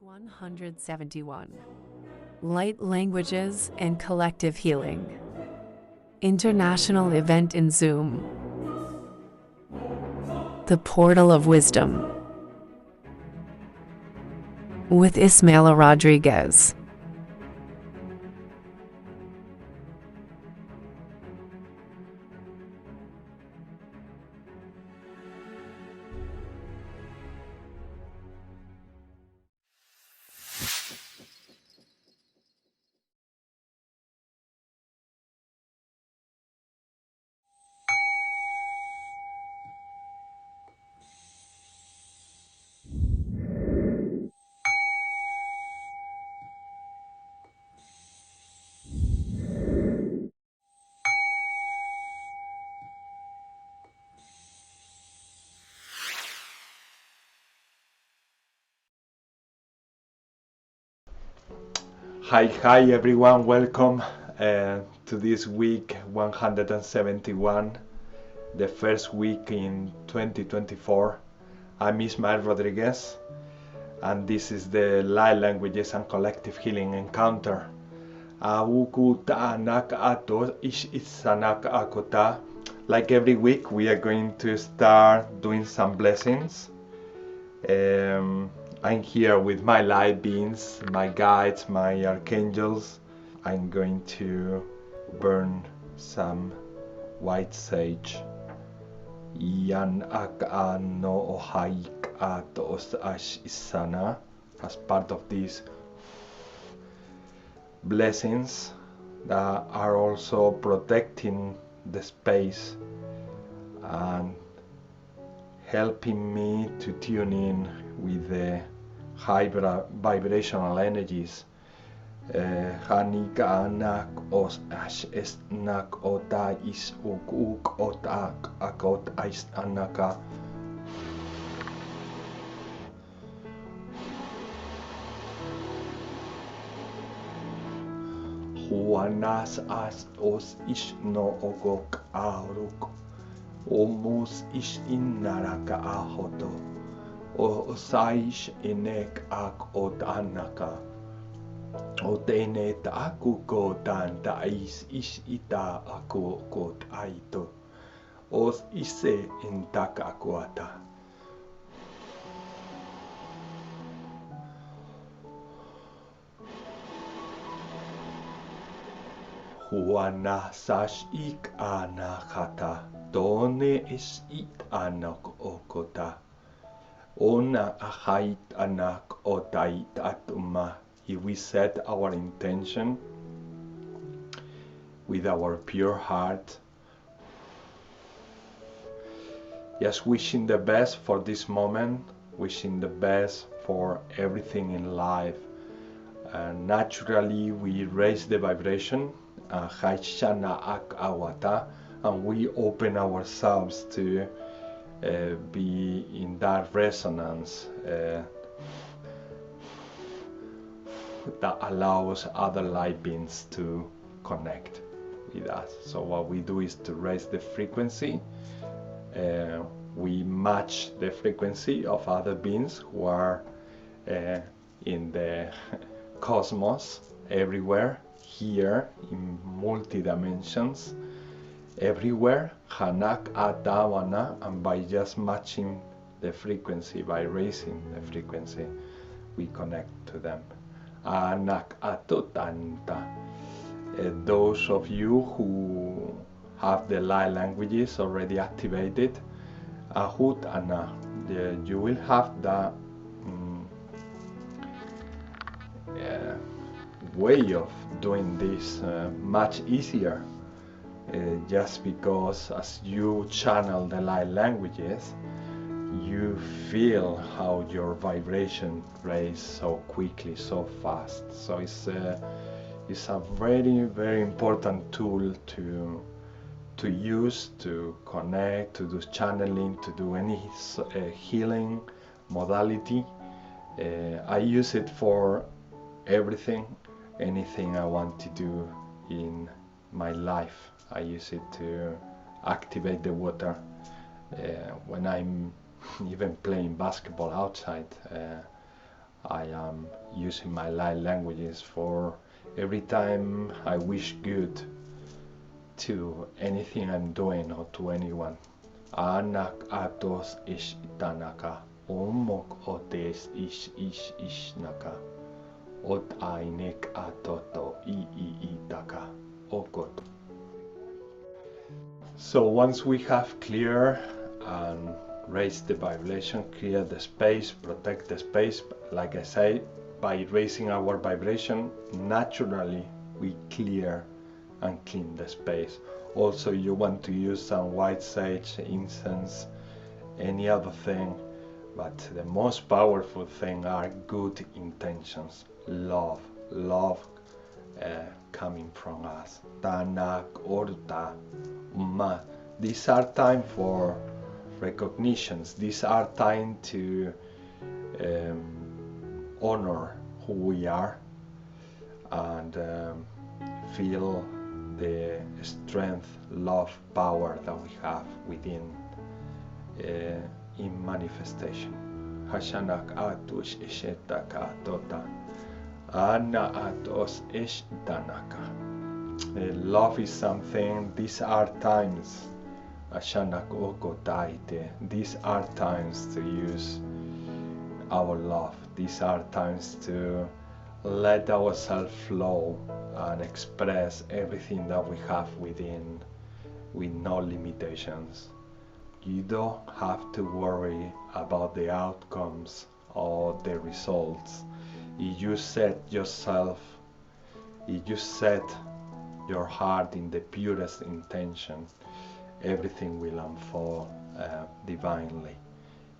171. Light Languages and Collective Healing. International event in Zoom. The Portal of Wisdom. With Ismaila Rodriguez. Hi everyone, welcome to this week 171, the first week in 2024. I'm Ismail Rodriguez, and this is the Light Languages and Collective Healing Encounter. Like every week, we are going to start doing some blessings. I'm here with my light beings, my guides, my archangels. I'm going to burn some white sage. As part of these blessings that are also protecting the space and helping me to tune in with the high vibrational energies. Hanika os ash esnak ota is uk otak akot ais anaka. Juanas as os ish no ogok auruk. Omus ish innaraka ahoto. O saish inek ak ot anaka. O tenet aku ko tanta is ish ita aku kot aito. Os ise intak akuata. Juana sash ik anakata. Done is it anak okota. Ona ahait anak otait atuma. If we set our intention with our pure heart, just wishing the best for this moment, wishing the best for everything in life, and naturally we raise the vibration, and we open ourselves to be in that resonance that allows other light beings to connect with us. So what we do is to raise the frequency. We match the frequency of other beings who are in the cosmos, everywhere, here in multi-dimensions, everywhere, Hanak Atawana, and by just matching the frequency, by raising the frequency, we connect to them. Anak Atotanta. Those of you who have the light languages already activated, Ahut Ana, you will have the way of doing this much easier. Just because as you channel the light languages, you feel how your vibration raises so quickly, so fast. So it's a very, very important tool to use, to connect, to do channeling, to do any healing modality. I use it for everything, anything I want to do in my life. I use it to activate the water. When I'm even playing basketball outside, I am using my light languages for every time I wish good to anything I'm doing or to anyone. Anak atos ish itanaka, omok otes ish naka, ot ainek atoto itaka, okot. So once we have clear and raised the vibration, clear the space, protect the space, like I say, by raising our vibration, naturally we clear and clean the space. Also, you want to use some white sage, incense, any other thing, but the most powerful thing are good intentions, love coming from us. Tanak orta ma. These are time for recognitions. These are time to honor who we are and feel the strength, love, power that we have within in manifestation. Hashanak atus ishetaka tota ana atos ishtanaka. Love is something. These are times. Hashanak okotaite. These are times to use our love. These are times to let ourselves flow and express everything that we have within with no limitations. You don't have to worry about the outcomes or the results. If you set yourself, if you set your heart in the purest intention, everything will unfold divinely,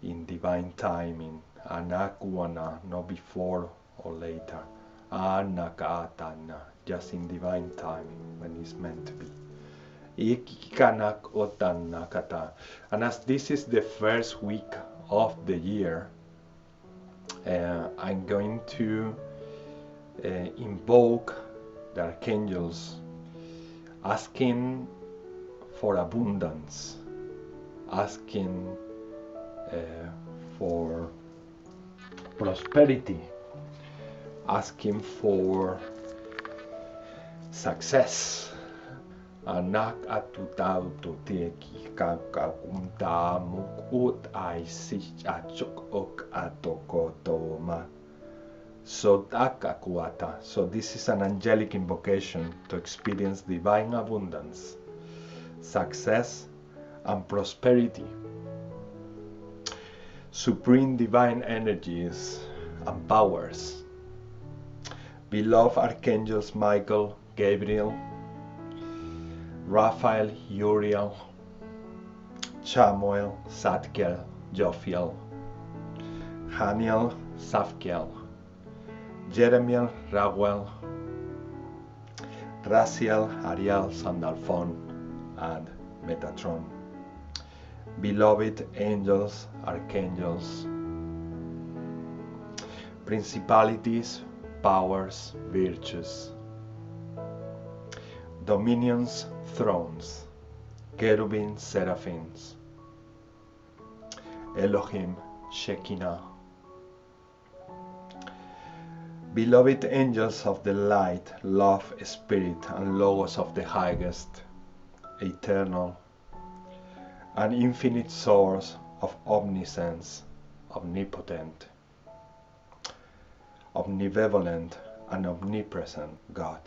in divine timing, anakuana, not before or later, anakatana, just in divine timing when it's meant to be. And as this is the first week of the year, I'm going to invoke the archangels, asking for abundance, asking for prosperity, asking for success. Anak atutauto teki kakakunta mukut ai sich achok ok atokotoma. So this is an angelic invocation to experience divine abundance, success and prosperity, supreme divine energies and powers. Beloved archangels Michael, Gabriel, Raphael, Uriel, Chamuel, Zadkiel, Jophiel, Haniel, Safkiel, Jeremiel, Raguel, Raziel, Ariel, Sandalphon, and Metatron. Beloved angels, archangels, principalities, powers, virtues, dominions, thrones, cherubim, seraphims, Elohim, Shekinah. Beloved angels of the light, love, spirit, and logos of the highest, eternal, and infinite source of omniscience, omnipotent, omnibenevolent, and omnipresent God.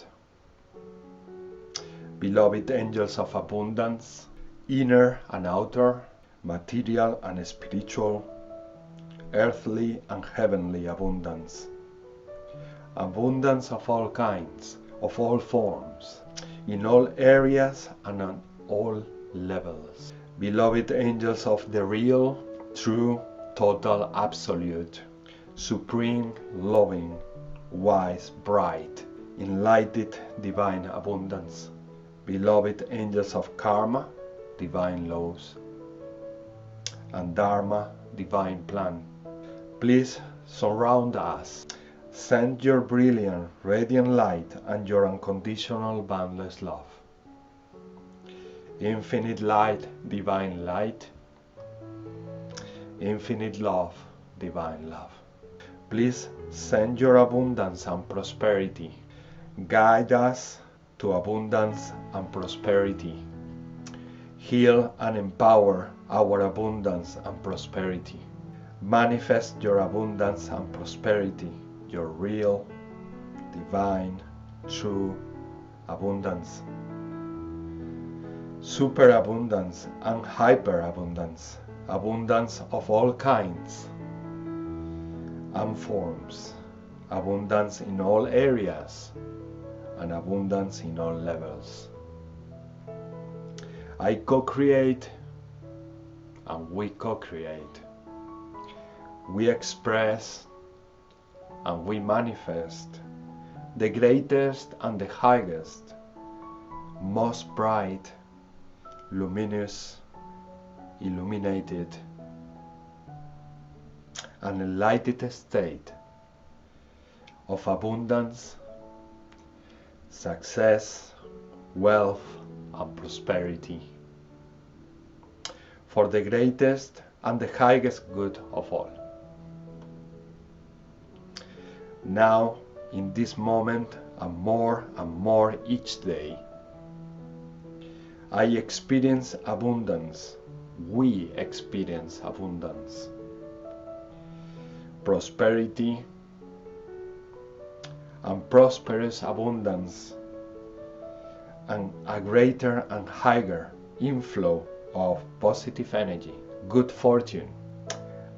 Beloved angels of abundance, inner and outer, material and spiritual, earthly and heavenly abundance, abundance of all kinds, of all forms, in all areas and on all levels. Beloved angels of the real, true, total, absolute, supreme, loving, wise, bright, enlightened, divine abundance. Beloved angels of karma, divine laws, and dharma, divine plan. Please surround us. Send your brilliant, radiant light and your unconditional, boundless love. Infinite light, divine light. Infinite love, divine love. Please send your abundance and prosperity. Guide us to abundance and prosperity. Heal and empower our abundance and prosperity. Manifest your abundance and prosperity, your real, divine, true abundance. Superabundance and hyperabundance, abundance of all kinds and forms, abundance in all areas, and abundance in all levels. I co-create and we co-create. We express and we manifest the greatest and the highest, most bright, luminous, illuminated, and enlightened state of abundance, success, wealth, and prosperity for the greatest and the highest good of all. Now, in this moment, and more each day, I experience abundance. We experience abundance, prosperity, and prosperous abundance, and a greater and higher inflow of positive energy, good fortune,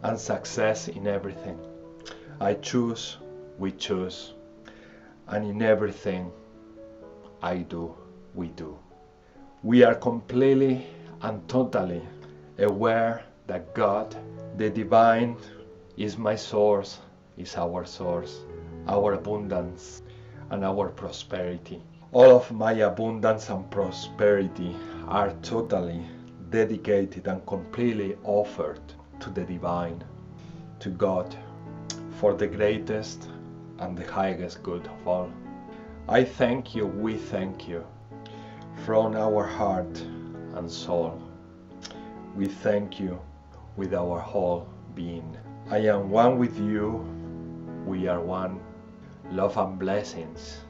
and success in everything. I choose, we choose, and in everything I do, we do. We are completely and totally aware that God, the divine, is my source, is our source, our abundance, and our prosperity. All of my abundance and prosperity are totally dedicated and completely offered to the divine, to God, for the greatest and the highest good of all. I thank you, we thank you, from our heart and soul. We thank you with our whole being. I am one with you, we are one. Love and blessings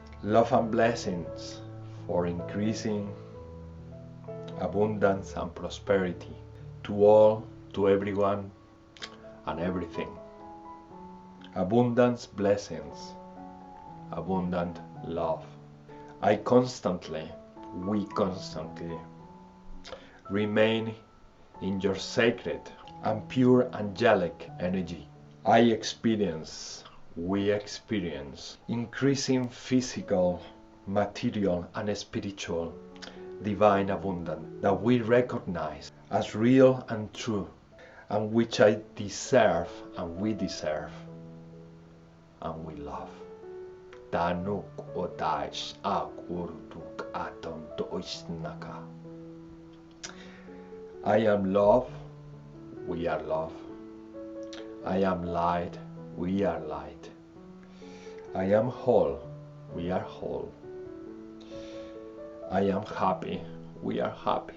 for increasing abundance and prosperity to all, to everyone and everything. Abundance, blessings, abundant love. We constantly remain in your sacred and pure angelic energy. We experience increasing physical, material, and spiritual divine abundance that we recognize as real and true, and which I deserve, and we deserve, and we love. Tanuk odaish akurtuk aton toisnaka. I am love, we are love. I am light, we are light. I am whole, we are whole. I am happy, we are happy.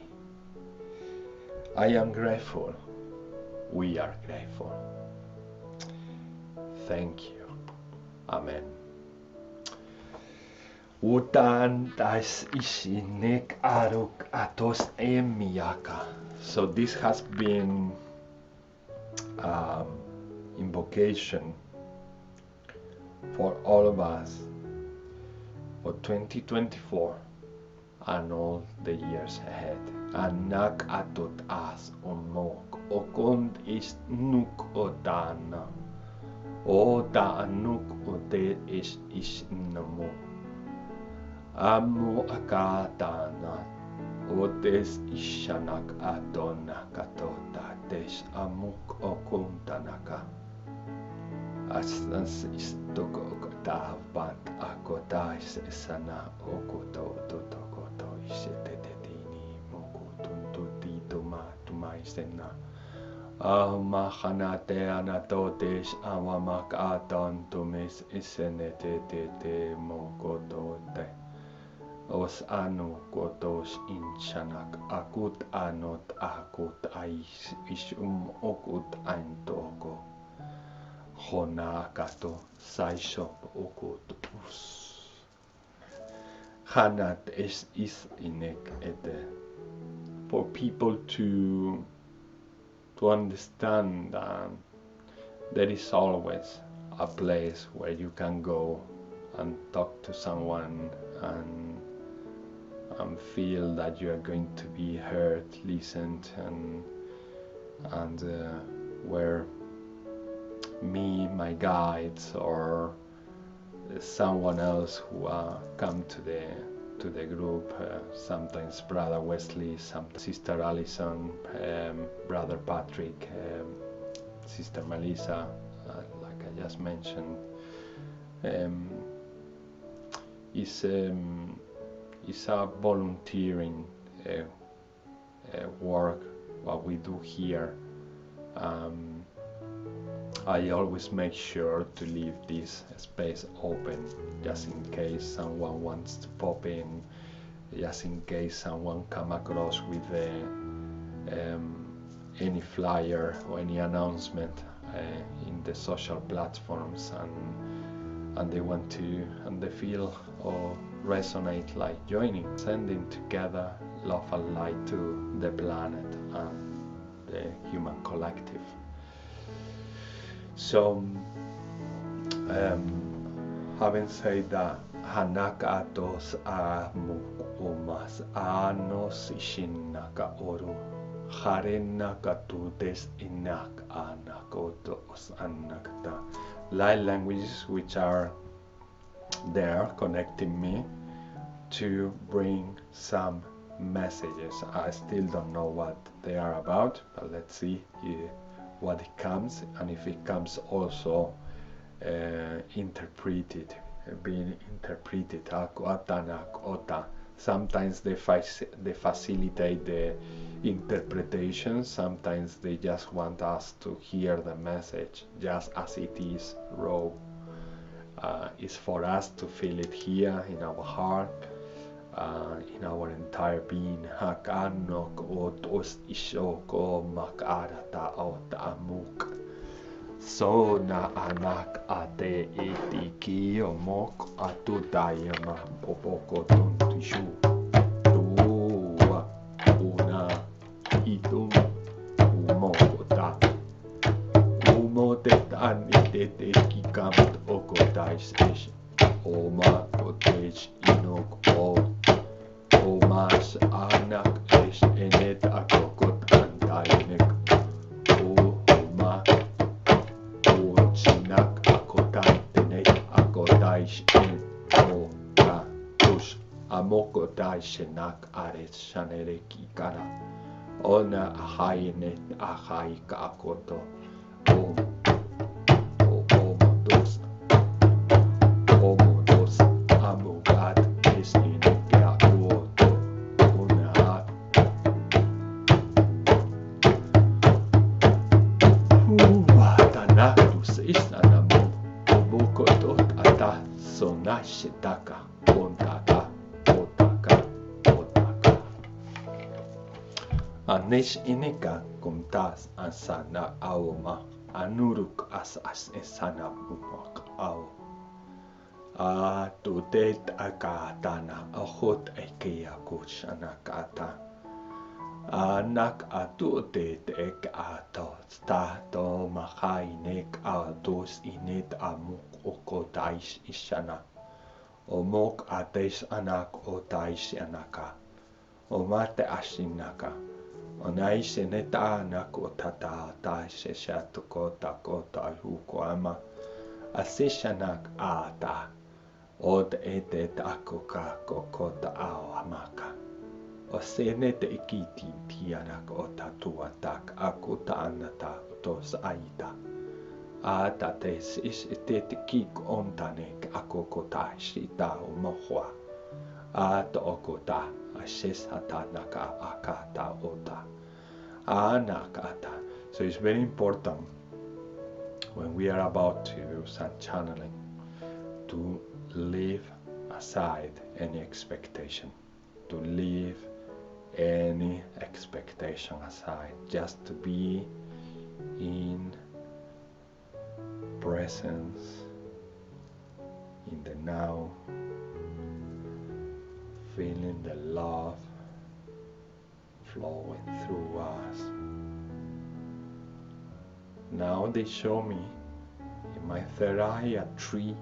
I am grateful, we are grateful. Thank you. Amen. Utan das isinek aruk atos emiaka. So this has been invocation for all of us for 2024 and all the years ahead. Anak atot as onok okond is nuk odana. Oda anuk ode is namo. Amu akatana. Odes ishanak adona katota des amuk okuntanaka. Astas istoko tavat akotais sana okuto totokoto isetetini mokutuntutito matumaisena. Mahanate anatotes awamak atantumis isenetete mokotote. Os anu kotos inshanak akut anot akut ais okut antoko. honakato saishop okutus. Hanat is inek ete. For people to understand that there is always a place where you can go and talk to someone and feel that you are going to be heard, listened, and where me, my guides, or someone else who come to the group, sometimes Brother Wesley, sometimes Sister Allison, Brother Patrick, Sister Melissa, like I just mentioned, is a volunteering work what we do here. I always make sure to leave this space open just in case someone wants to pop in, just in case someone come across with any flyer or any announcement in the social platforms, and they want to, and they feel or resonate like joining, sending together love and light to the planet and the human collective. So, having said that, Hanaka atos amuk umas anos ishinaka oru harenaka tudes inak anakotos anakta. Light languages which are there connecting me to bring some messages. I still don't know what they are about, but let's see what it comes, and if it comes also interpreted, being interpreted. Sometimes they facilitate the interpretation, sometimes they just want us to hear the message just as it is raw. It's for us to feel it here in our heart, in our entire being. Hakanok otos ishoko makarata ot amuk. So na anak ate etiki omok atutayama popoko tuntishu. Tua una itum umokota. Umotet anitete kikamt okotais ish. Oma kotesh inok o. Omas anak ish enet akokot antainek. Oma ochinak akotantenek akotais en oka tush amokotais enak ares shanereki kana. Ona ahainet ahaika akoto. Anesh ineka kumtas ansana aoma anuruk as esana bumak ao. Tutet akatana ahot ekia kuchanakata. Anak atutet ek ato stato mahainek atos inet amuk okotais ishana. Omok ates anak otais anaka. Omate ashinaka. Onaise neta anak otata taise shatukota kota hukoama. Asishanak ata. Od etet akoka kokota awamaka. Osenet ikiti tianak otatuatak akuta anata tos aita. Atates is etet kik ontanek akokota shita umohwa. At okota ashes hatanaka akata ota. Anakata. So it's very important when we are about to do some channeling to leave aside any expectation, to leave any expectation aside, just to be in presence in the now, feeling the love flowing through us. Now they show me in my third eye a tree,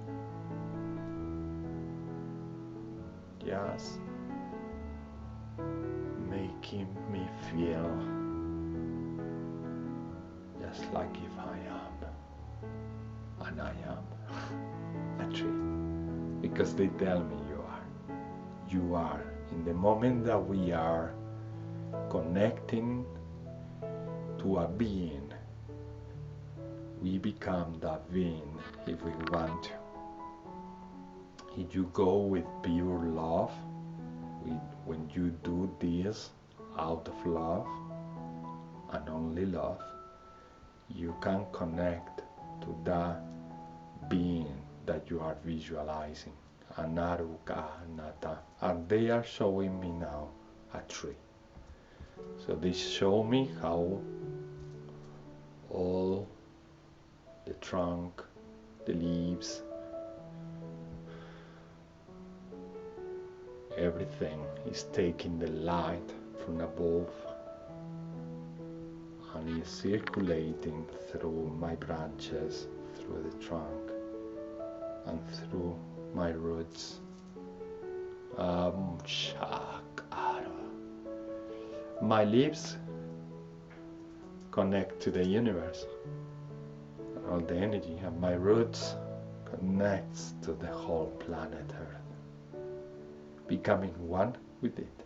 just making me feel just like if I am, and I am a tree, because they tell me you are. In the moment that we are connecting to a being, we become that being if we want to. If you go with pure love, when you do this out of love and only love, you can connect to that being that you are visualizing. Anaruka Nata, and they are showing me now a tree. So they show me how all the trunk, the leaves, everything is taking the light from above and is circulating through my branches, through the trunk, and through my roots. My leaves connect to the universe and all the energy, and my roots connects to the whole planet Earth, becoming one with it.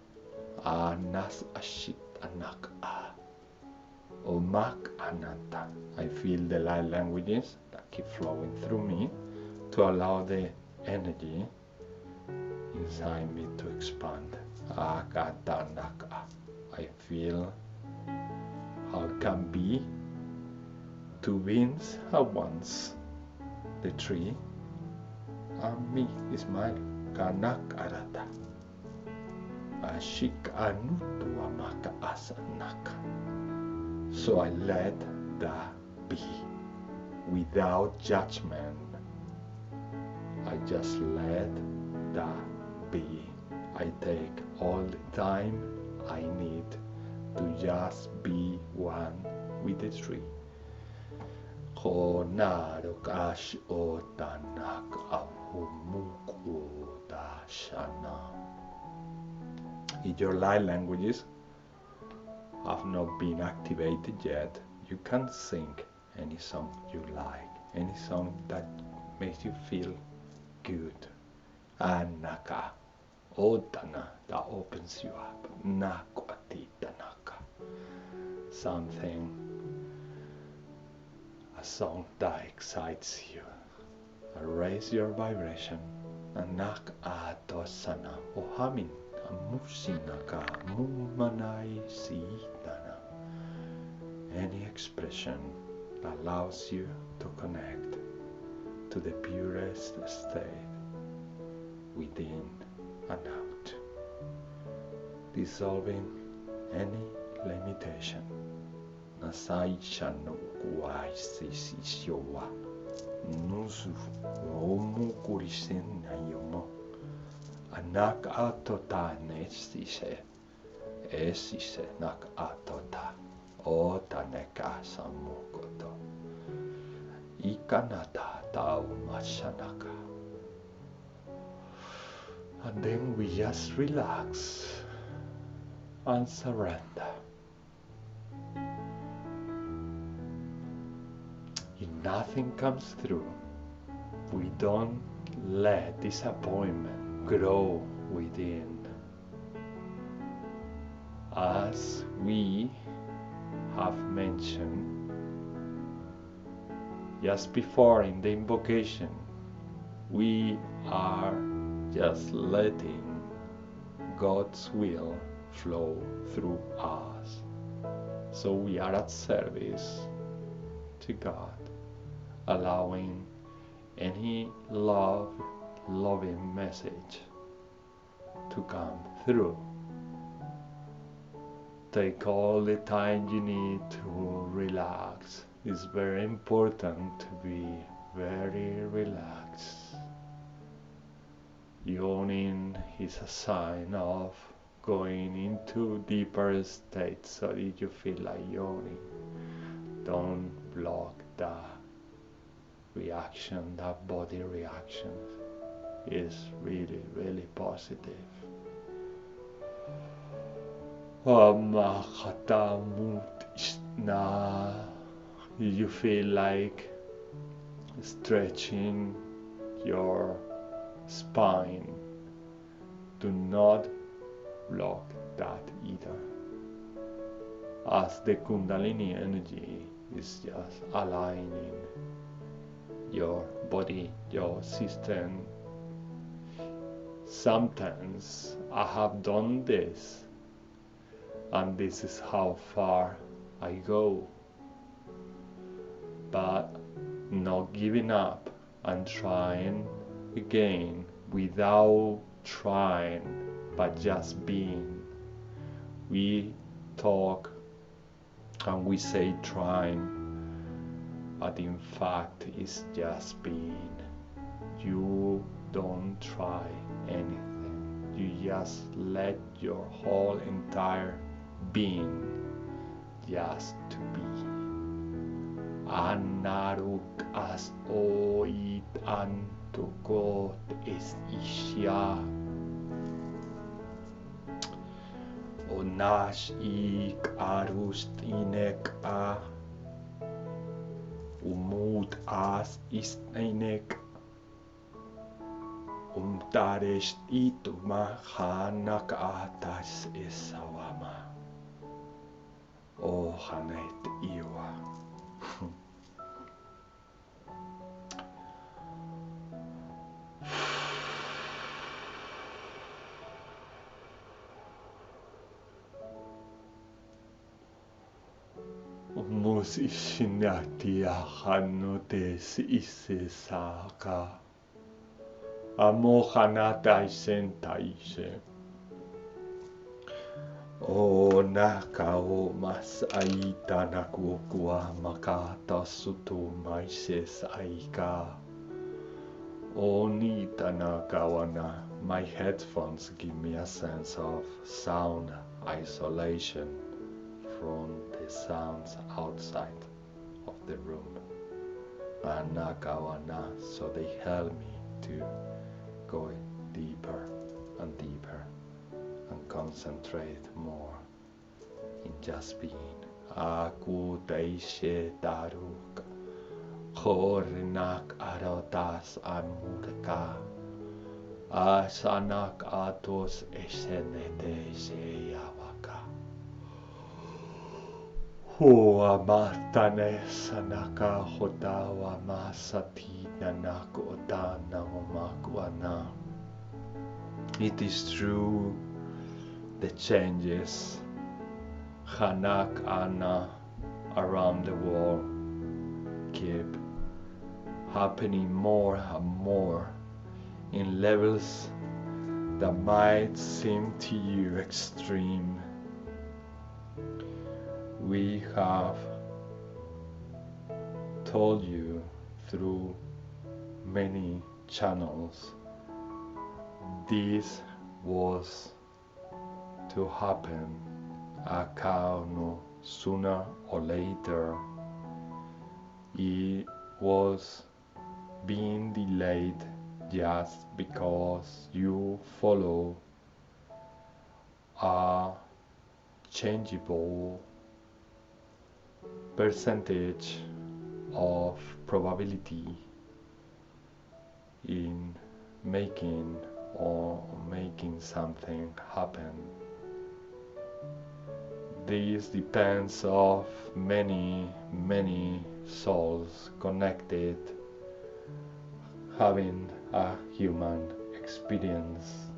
Anas ashit anak a omak anata. I feel the light languages that keep flowing through me to allow the energy inside me to expand. I feel how it can be two beings at once, the tree and me, Ismail. Kanak arata ashik anutu amaka asanaka. So I let that be without judgment. I just let that be. I take all the time I need to just be one with the tree. Honarokash otanak ahumuku dashana. If your light languages have not been activated yet, you can sing any song you like, any song that makes you feel good. Anaka, otana, that opens you up. Nakwatitanaka, something, a song that excites you. Raise your vibration. Anak atosana, ohamin, amusinaka, mumanai sitana. Any expression that allows you to connect to the purest state within and out, dissolving any limitation. Nasai shano kuaisisishowa nusu omu kurisen nayomo anak atota nesise esise nak atota otaneka samukoto ikanata tau mashanaka. And then we just relax and surrender. If nothing comes through, we don't let disappointment grow within. As we have mentioned just before in the invocation, we are just letting God's will flow through us. So we are at service to God, allowing any loving message to come through. Take all the time you need to relax. It's very important to be very relaxed. Yawning is a sign of going into deeper states, so that you feel like yawning. Don't block that reaction, that body reaction is really, really positive. You feel like stretching your spine. Do not block that either, as the Kundalini energy is just aligning your body, your system. Sometimes I have done this, and this is how far I go, but not giving up and trying again without trying, but just being. We talk and we say trying, but in fact it's just being. You don't try anything. You just let your whole entire being just to be. Anaruk as oit antukot is isya. Onash ik arust inek a. Umut as ist inek. Taresht ituma hanak atas isawama. O hanet iwa. Mus ishinatia hanotes isesaka. Amohanata isentaise. O nakao mas aita nakukua makata sutu maises aika. O nita nakawana. My headphones give me a sense of sound isolation from the sounds outside of the room. Anakawana, so they help me to go deeper and deeper and concentrate more in just being. Aku teishe daruk khornak arotas amurka asanak atos esenete seyavaka. Hoa matane sanaka hodawa masati nanako odana momakuana. It is true, the changes Hanak Anna around the world keep happening more and more in levels that might seem to you extreme. We have told you through many channels this was to happen. Akauno, sooner or later, it was being delayed just because you follow a changeable percentage of probability in making something happen. This depends of many souls connected having a human experience,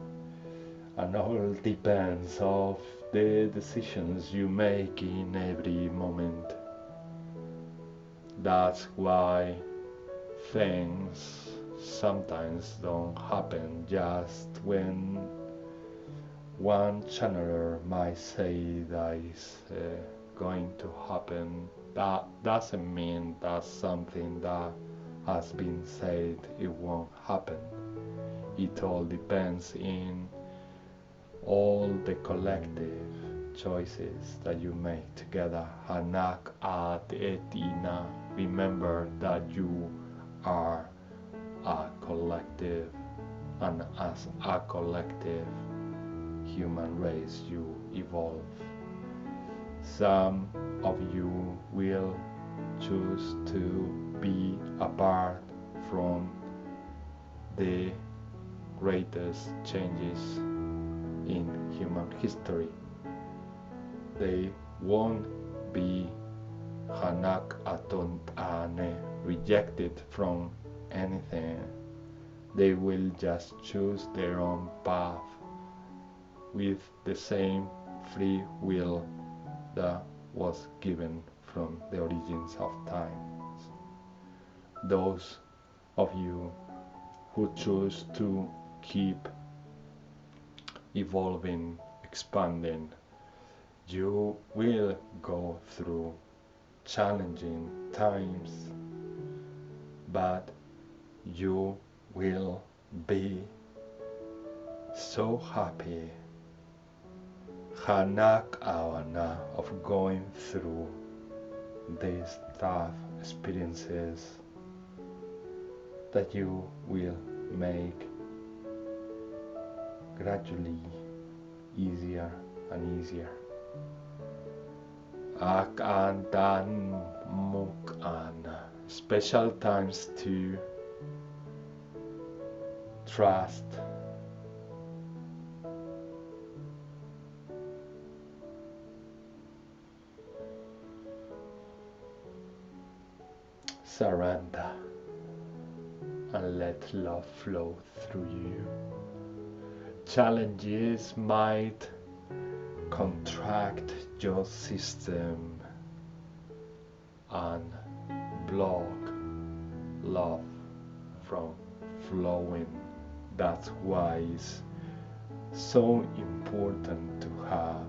and all depends of the decisions you make in every moment. That's why things sometimes don't happen just when one channeler might say that is going to happen. That doesn't mean that's something that has been said it won't happen. It all depends in all the collective choices that you make together. Hanak at etina. Remember that you are a collective, and as a collective human race you evolve. Some of you will choose to be apart from the greatest changes in human history. They won't be Hanak Atontane rejected from anything. They will just choose their own path with the same free will that was given from the origins of time. Those of you who choose to keep evolving, expanding, you will go through challenging times, but you will be so happy, Hanak Awana, of going through these tough experiences that you will make gradually easier and easier. Akantan Mukana. Special times to trust. Surrender and let love flow through you. Challenges might contract your system and block love from flowing. That's why it's so important to have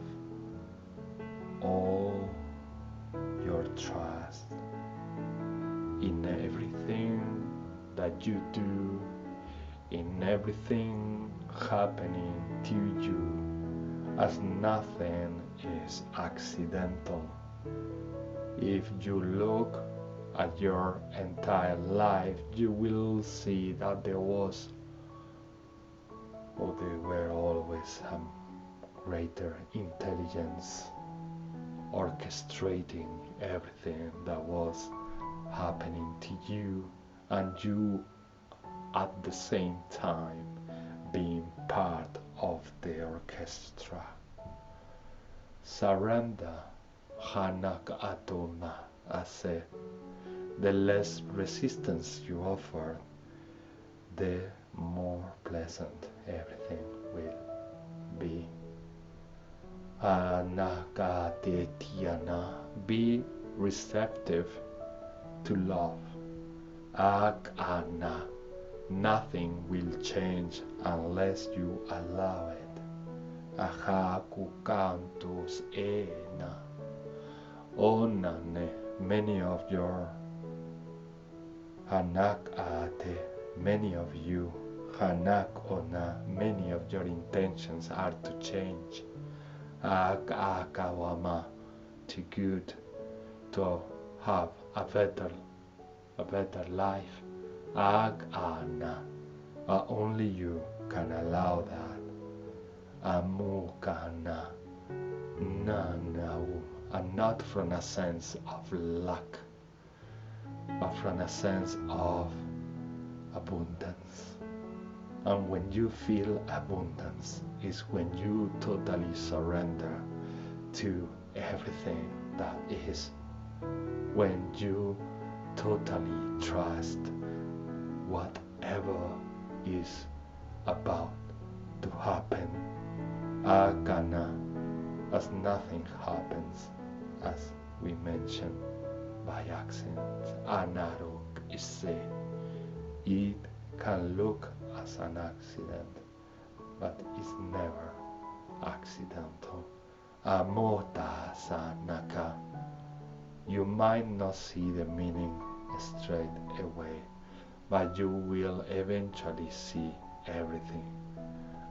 all your trust in everything that you do, in everything happening to you, as nothing is accidental. If you look at your entire life, you will see that there were always a greater intelligence orchestrating everything that was happening to you, and you at the same time being part of the orchestra. Surrender, Hanak Atona, I said. The less resistance you offer, the more pleasant everything will be. Anakatetiana, be receptive to love. Akana, nothing will change unless you allow it. Ahakukantus ena. Onane, many of your Hanakate, many of you, Hanak ona, many of your intentions are to change. Akawama, to good, to have a better life. Agana, only you can allow that. Amukana, nanau, and not from a sense of lack, but from a sense of abundance. And when you feel abundance is when you totally surrender to everything that is. When you totally trust whatever is about to happen. Agana, as nothing happens, as we mentioned, by accident. Anarok is said. It can look as an accident, but it's never accidental. Amota sanaka. You might not see the meaning straight away, but you will eventually see everything.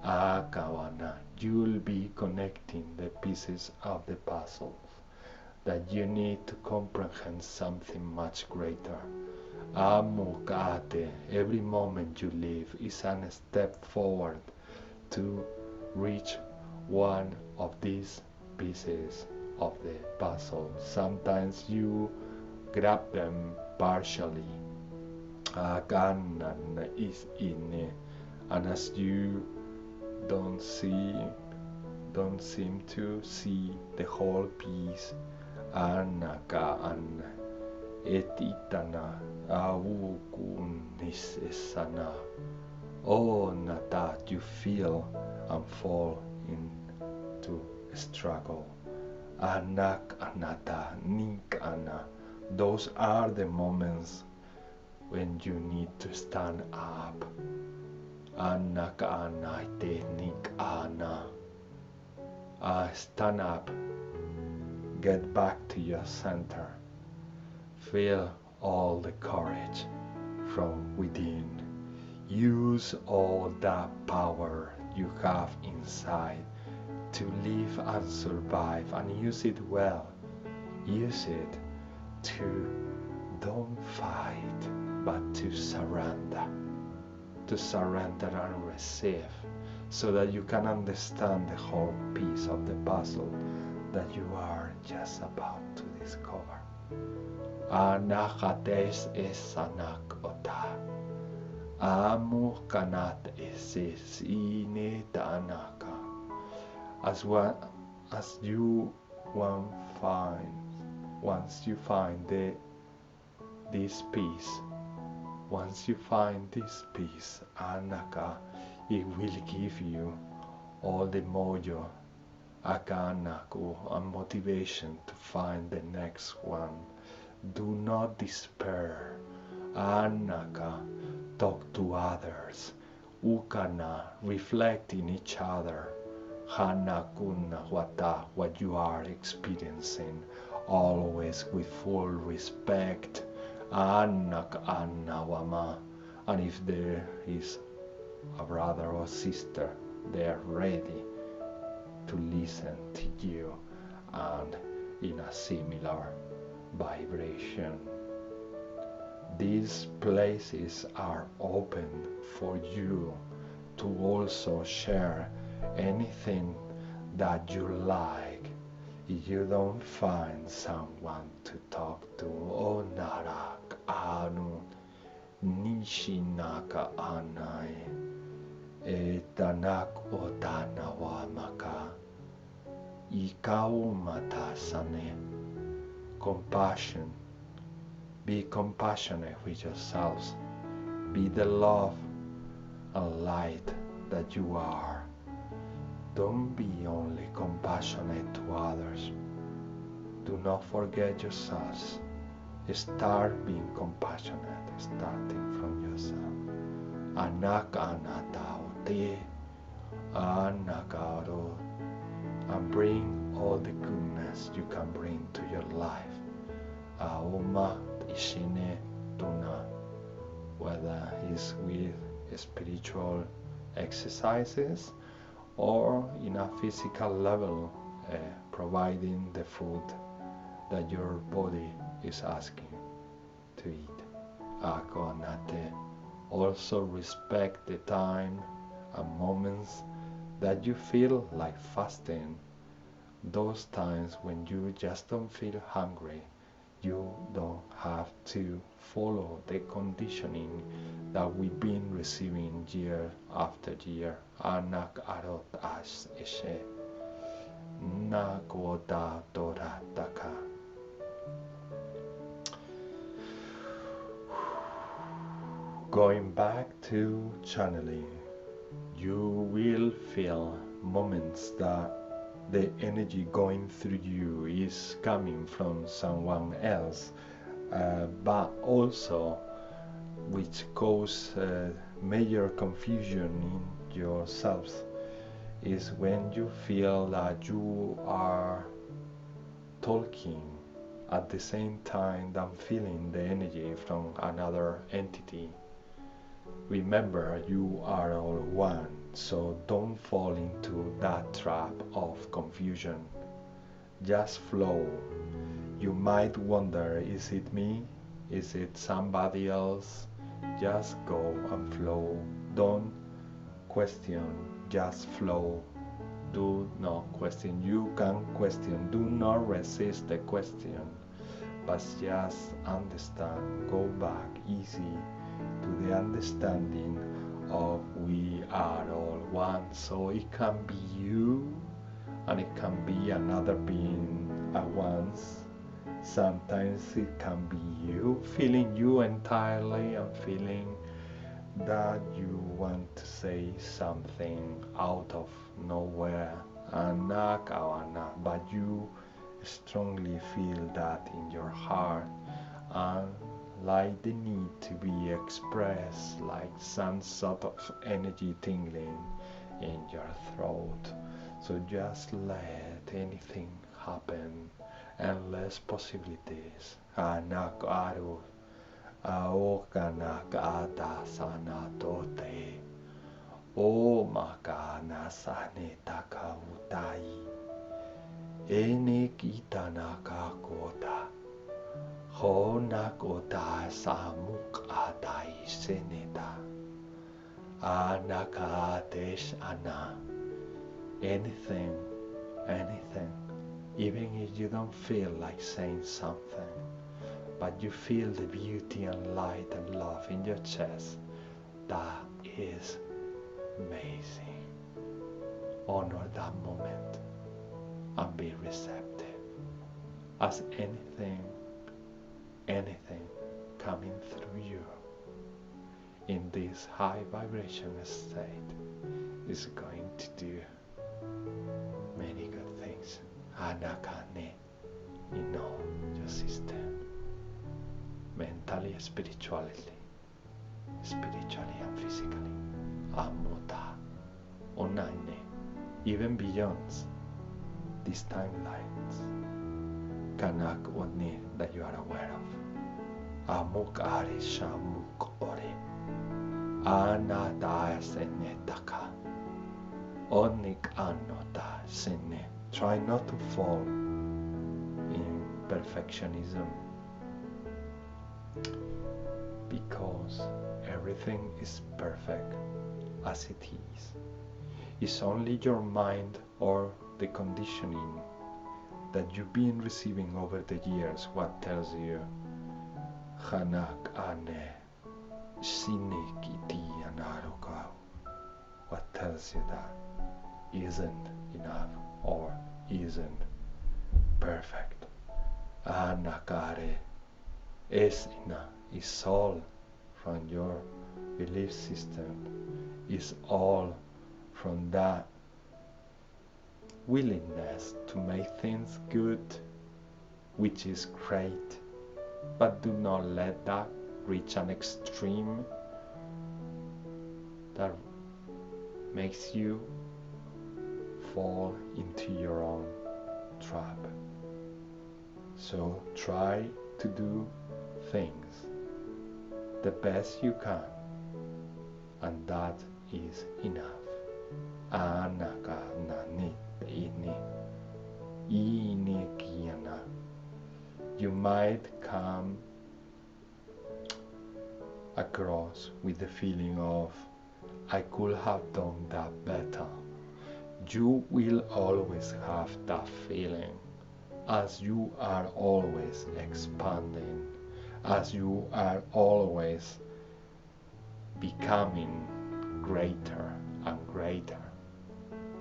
Akawana, you'll be connecting the pieces of the puzzle that you need to comprehend something much greater. Amukate, every moment you live is a step forward to reach one of these pieces of the puzzle. Sometimes you grab them partially. Aganan is in, and as you don't seem to see the whole piece, anaka an etitana awukunis esana. Oh, nata, you feel and fall into struggle. Anak anata nik ana. Those are the moments when you need to stand up. Anak ana nik ana. Stand up. Get back to your center. Feel all the courage from within. Use all that power you have inside to live and survive, and use it well. Use it to don't fight, but to surrender and receive, so that you can understand the whole piece of the puzzle that you are just about to discover. Anakates esanak ota. Amu kanat esesine tanaka. As you once you find this piece, Anaka, it will give you all the mojo, Akanaku, and motivation to find the next one. Do not despair. Anaka, talk to others. Ukana, reflect in each other. Hanakuna wata, what you are experiencing, always with full respect. Anak anawama, and if there is a brother or sister, they are ready to listen to you and in a similar vibration. These places are open for you to also share anything that you like. If you don't find someone to talk to, onarak anu nishinaka anai etanak otanawa maka ikau matasane. Compassion. Be compassionate with yourselves. Be the love and light that you are. Don't be only compassionate to others. Do not forget yourselves. Start being compassionate, starting from yourself. Anak anataote, anakaro, and bring all the goodness you can bring to your life. Aoma ishine tuna, whether it's with spiritual exercises or in a physical level, providing the food that your body is asking to eat. Akonate, also respect the time and moments that you feel like fasting. Those times when you just don't feel hungry, you don't have to follow the conditioning that we've been receiving year after year. Anak arot as eshe nakoda dorataka. Going back to channeling, you will feel moments that the energy going through you is coming from someone else, but also which cause major confusion in yourselves is when you feel that you are talking at the same time than feeling the energy from another entity. Remember, you are all one, so don't fall into that trap of confusion. Just flow. You might wonder, is it me? Is it somebody else? Just go and flow. Don't question, just flow. Do not question. You can question. Do not resist the question, but just understand. Go back easy to the understanding of we are all one. So it can be you and it can be another being at once. Sometimes it can be you, feeling you entirely and feeling that you want to say something out of nowhere, but you strongly feel that in your heart and like the need to be expressed, like some sort of energy tingling in your throat. So just let anything happen, endless possibilities. Anak aru aokanak ata sanatote o makana sanetaka utai ene kita nakakota honak ota samuk atai seneta anakatesh ana. Anything, even if you don't feel like saying something, but you feel the beauty and light and love in your chest, that is amazing. Honor that moment and be receptive as anything coming through you in this high vibration state is going to do many good things. Anakane, in all your system, mentally, spiritually and physically. Amuta, onane, even beyond these timelines. Kanak oni that you are aware of. Amuk are shamuk ore. Anata senetaka. Onik anota sene. Try not to fall in perfectionism, because everything is perfect as it is. It's only your mind or the conditioning that you've been receiving over the years what tells you Hanak ane sinikiti anarokau, what tells you that isn't enough or isn't perfect. Anakare is enough, is all from your belief system, is all from that willingness to make things good, which is great, but do not let that reach an extreme that makes you fall into your own trap. So try to do things the best you can, and that is enough. Anaka nani ini ini kiana. You might come across with the feeling of I could have done that better. You will always have that feeling, as you are always expanding, as you are always becoming greater and greater.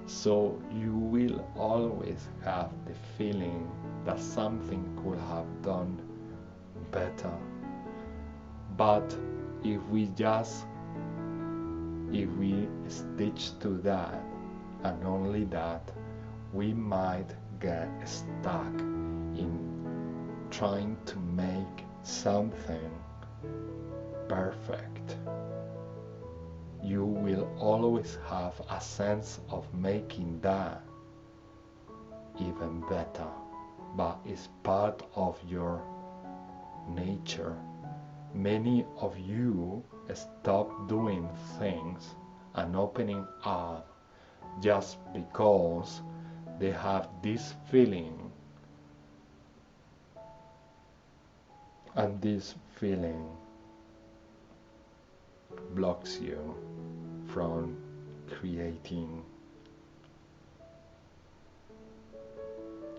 So you will always have the feeling that something could have done better. But if we stitch to that and only that, we might get stuck in trying to make something perfect. You will always have a sense of making that even better, but it's part of your nature. Many of you stop doing things and opening up just because they have this feeling, and this feeling blocks you from creating.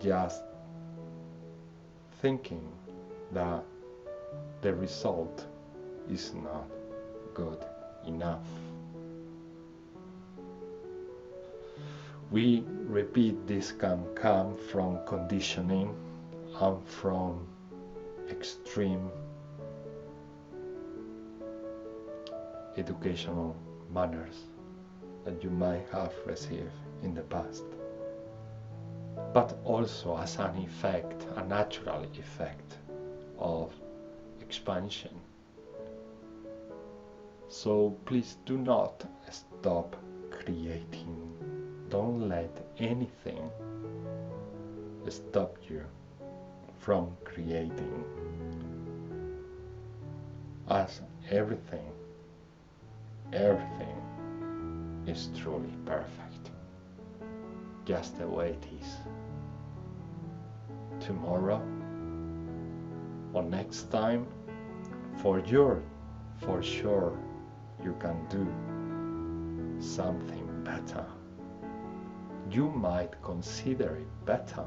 Just thinking that the result is not good enough. We repeat, this can come from conditioning and from extreme educational manners that you might have received in the past, but also as an effect, a natural effect of expansion. So please do not stop creating. Don't let anything stop you from creating, as everything is truly perfect, just the way it is. Tomorrow or next time, for sure you can do something better. You might consider it better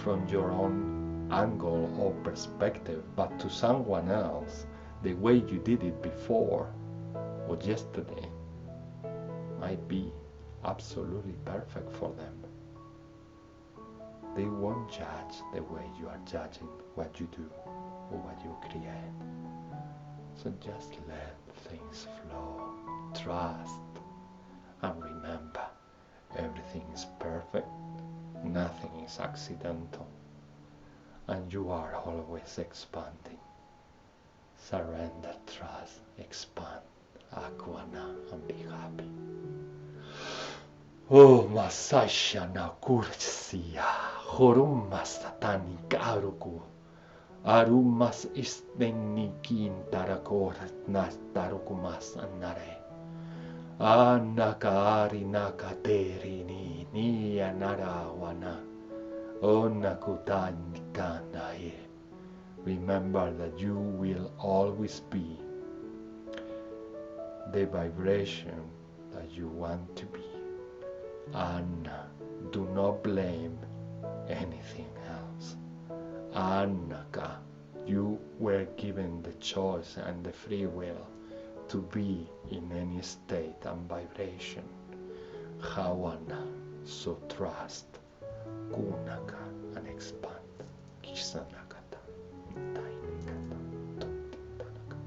from your own angle or perspective, but to someone else, the way you did it before or yesterday might be absolutely perfect for them. They won't judge the way you are judging what you do or what you create. So just let things flow, trust, and remember, everything is perfect, nothing is accidental, and you are always expanding. Surrender, trust, expand, aquana, and be happy. Oh, masasha na kursia, horumas tatani karuku, arumas istenikin tarakorat nas tarukumas anare. Anakaari nakateri ni anarawana, onakutanikanae. Remember that you will always be the vibration that you want to be, and do not blame anything else. Anaka, you were given the choice and the free will to be in any state and vibration. Hawana, so trust, kunaka, and expand. Kisanakata, tainikata, totitanaka.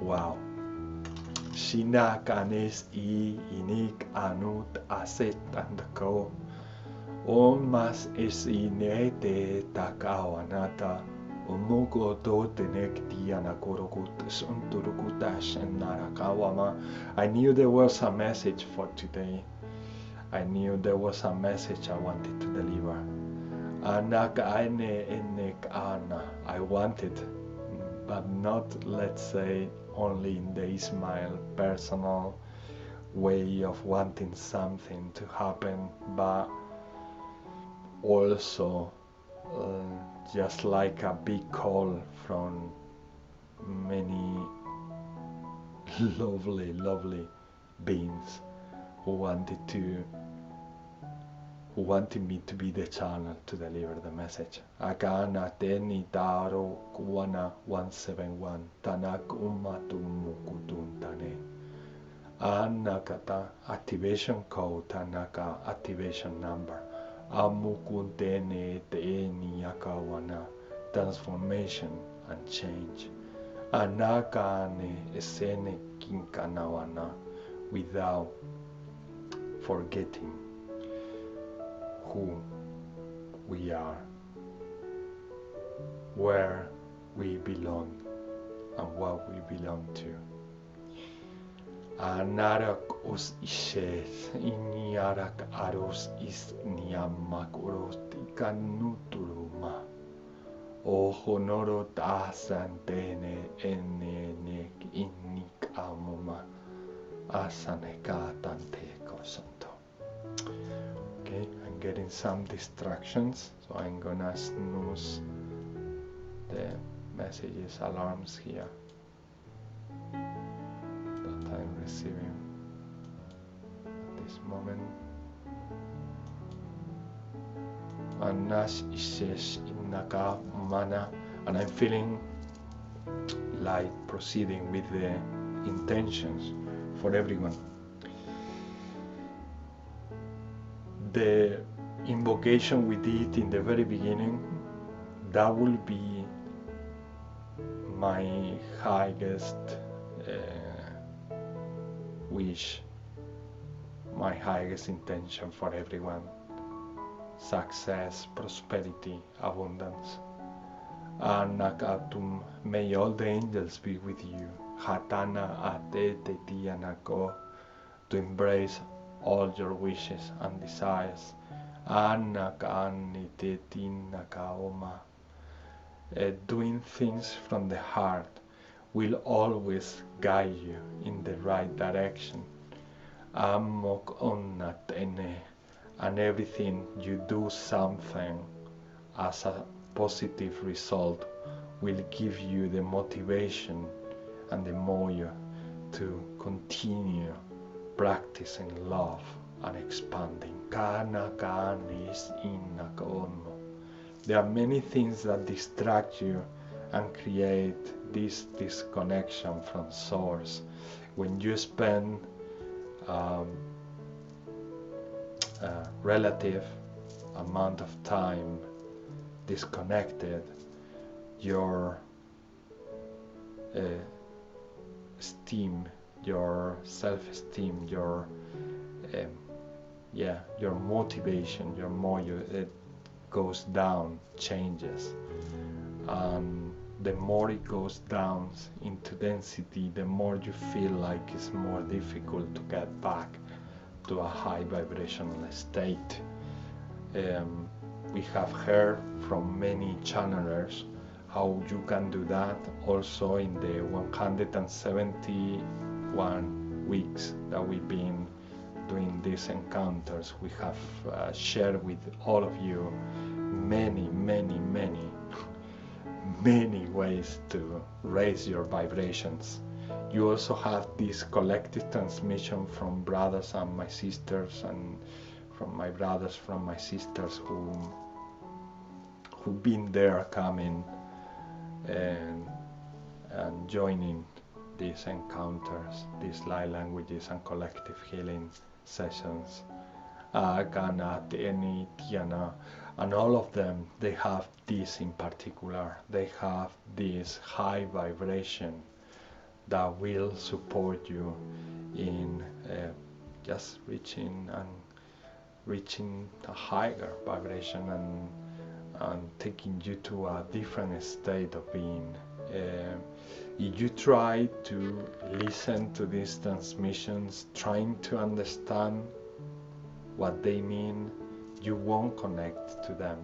Wow. Shinakanes inik anut aset andako. Omas isinete takawanata. Umugo do tenek diana korokutas unturukutash and narakawama. I knew there was a message for today. I knew there was a message I wanted to deliver. Anakaine enek ana. I wanted, but not, let's say, only in the Ismail personal way of wanting something to happen, but also just like a big call from many lovely beings who wanted me to be the channel to deliver the message. Akana teni taro kuana 171 tanak ummatumukutun tane. Anakata activation code, tanaka activation number. Amukuntene teeni yakawana, transformation and change. Anakane esene kinkanawana, without forgetting who we are, where we belong, and what we belong to. Anarak us ishes, iniarak aros is niamak uros tikanuturuma. O honoro tasantene ene inik amuma asaneka tanteko santo. Okay, I'm getting some distractions, so I'm gonna snooze the messages, alarms here that I'm receiving at this moment. Anash ishesh innaka mana, and I'm feeling like proceeding with the intentions for everyone. The invocation we did in the very beginning, that will be my highest wish, my highest intention for everyone. Success, prosperity, abundance. Anakatum, may all the angels be with you. Hatana ate tetianako, to embrace all your wishes and desires. Anakani tetinakaoma. Doing things from the heart will always guide you in the right direction. Amok onnatene, and everything you do something as a positive result will give you the motivation and the moyo to continue practicing love and expanding. There are many things that distract you and create this disconnection from source. When you spend a relative amount of time disconnected, your esteem, your self-esteem, your motivation, your moyo, it goes down, changes, and the more it goes down into density, the more you feel like it's more difficult to get back to a high vibrational state. We have heard from many channelers how you can do that also in the 171 weeks that we've been doing these encounters. We have shared with all of you many ways to raise your vibrations. You also have this collective transmission from brothers and my sisters, and from my brothers, from my sisters who've been there, coming and joining these encounters, these light languages and collective healing sessions. Gana, Tieni, Tiana, and all of them, they have this in particular. They have this high vibration that will support you in just reaching a higher vibration and taking you to a different state of being. If you try to listen to these transmissions, trying to understand what they mean, you won't connect to them.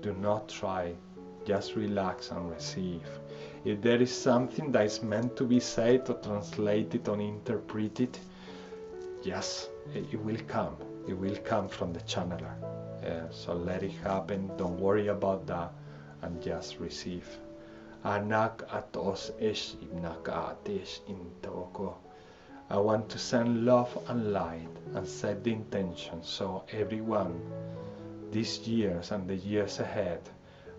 Do not try, just relax and receive. If there is something that is meant to be said or translated or interpreted, yes, it will come. It will come from the channeler. So let it happen, don't worry about that, and just receive. Anak atos esh ibnaka atesh intoko. I want to send love and light and set the intention so everyone, these years and the years ahead,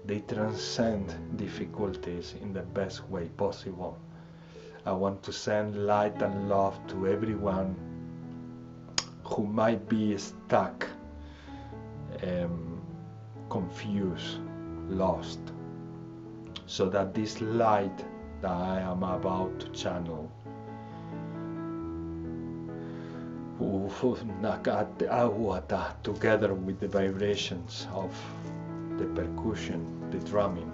they transcend difficulties in the best way possible. I want to send light and love to everyone who might be stuck, confused, lost, so that this light that I am about to channel together with the vibrations of the percussion, the drumming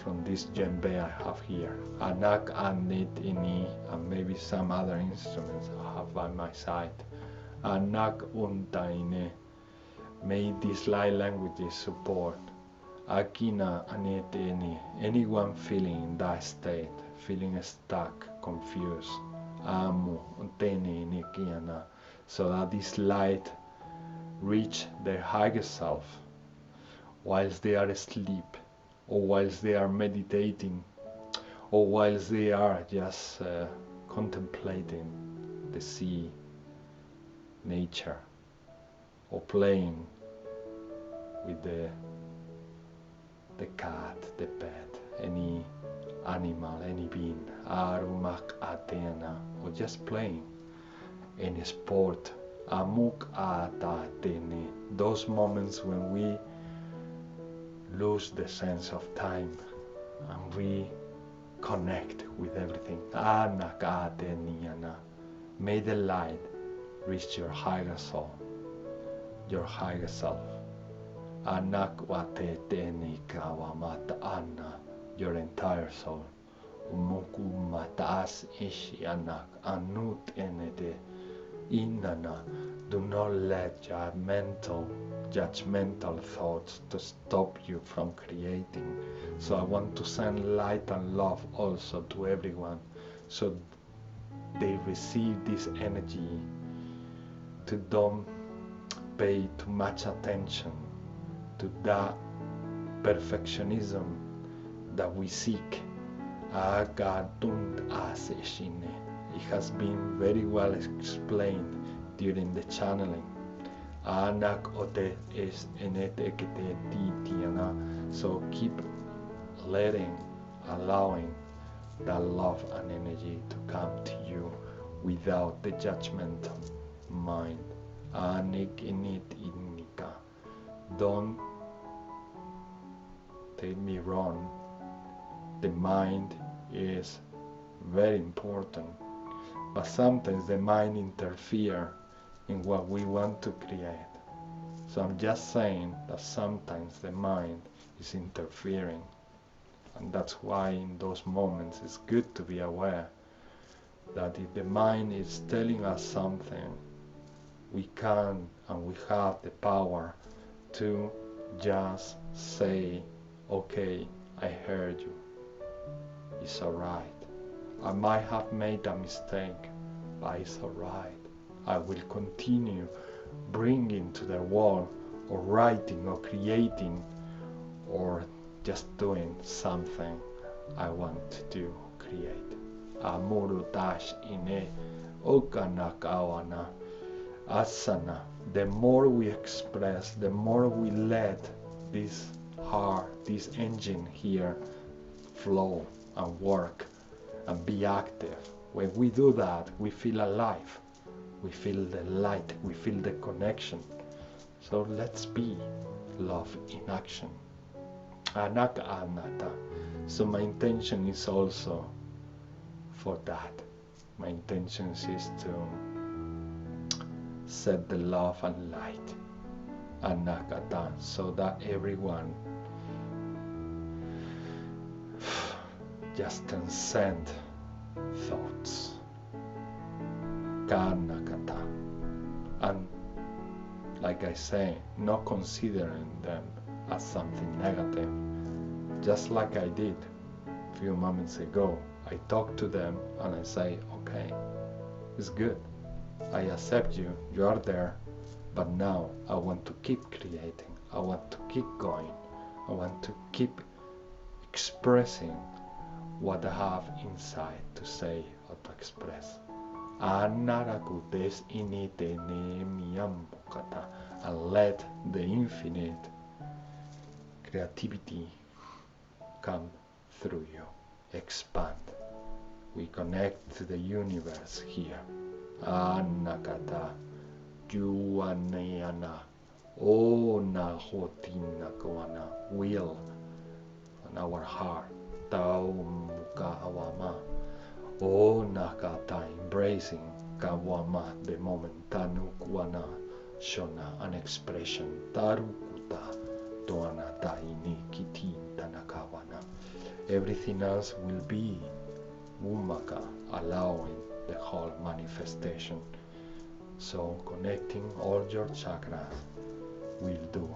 from this djembe I have here, anak anit ini, and maybe some other instruments I have by my side, anak untaine. May these light languages support Akina aneteni, anyone feeling in that state, feeling stuck, confused, amu teni nikiana, so that this light reach their higher self whilst they are asleep, or whilst they are meditating, or whilst they are just contemplating the sea, nature, or playing with the cat, the pet, any animal, any being, arumak atena, or just playing any sport, amuk atatene, those moments when we lose the sense of time and we connect with everything. Anak ateniana, may the light reach your higher soul, your higher self. Anak wateteni kawamata anna, your entire soul. Umuku matas ishi anak anut enede inana. Do not let judgmental thoughts to stop you from creating. So I want to send light and love also to everyone, so they receive this energy, to don't pay too much attention to that perfectionism that we seek. It has been very well explained during the channeling. So keep allowing that love and energy to come to you without the judgmental mind. Don't take me wrong, the mind is very important, but sometimes the mind interferes in what we want to create. So I'm just saying that sometimes the mind is interfering, and that's why in those moments it's good to be aware that if the mind is telling us something, we can and we have the power to just say, okay, I heard you, it's alright. I might have made a mistake, but it's alright. I will continue bringing to the world, or writing, or creating, or just doing something I want to do, create. Amuru dash ine okanakawana asana. The more we express, the more we let this heart, this engine here flow and work and be active. When we do that, we feel alive, we feel the light, we feel the connection. So let's be love in action. Anaka anata. So my intention is also for that. My intention is to set the love and light, anakata, so that everyone just transcend thoughts, kanakata, and like I say, not considering them as something negative, just like I did a few moments ago. I talk to them and I say, okay, it's good, I accept you, you are there, but now I want to keep creating, I want to keep going, I want to keep expressing what I have inside to say or to express. And let the infinite creativity come through you, expand. We connect to the universe here. Anakata Juaneana O Nahotina Koana will on our heart. Tau Muka Awama O Nakata embracing Kawama the moment Tanu Kuana Shona an expression Tarukuta Toana Taini Kiti Tanakawana. Everything else will be Umaka, allowing the whole manifestation. So connecting all your chakras will do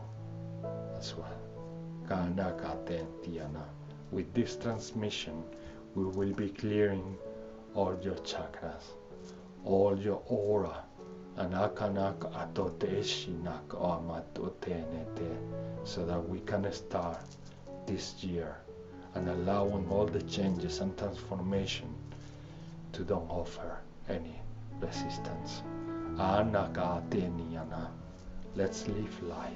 as well. Kanakatentiana. With this transmission, we will be clearing all your chakras, all your aura, anakanak atoteshinak amatotenete, so that we can start this year and allowing all the changes and transformation to don't offer any resistance. Anakateniana. Let's live life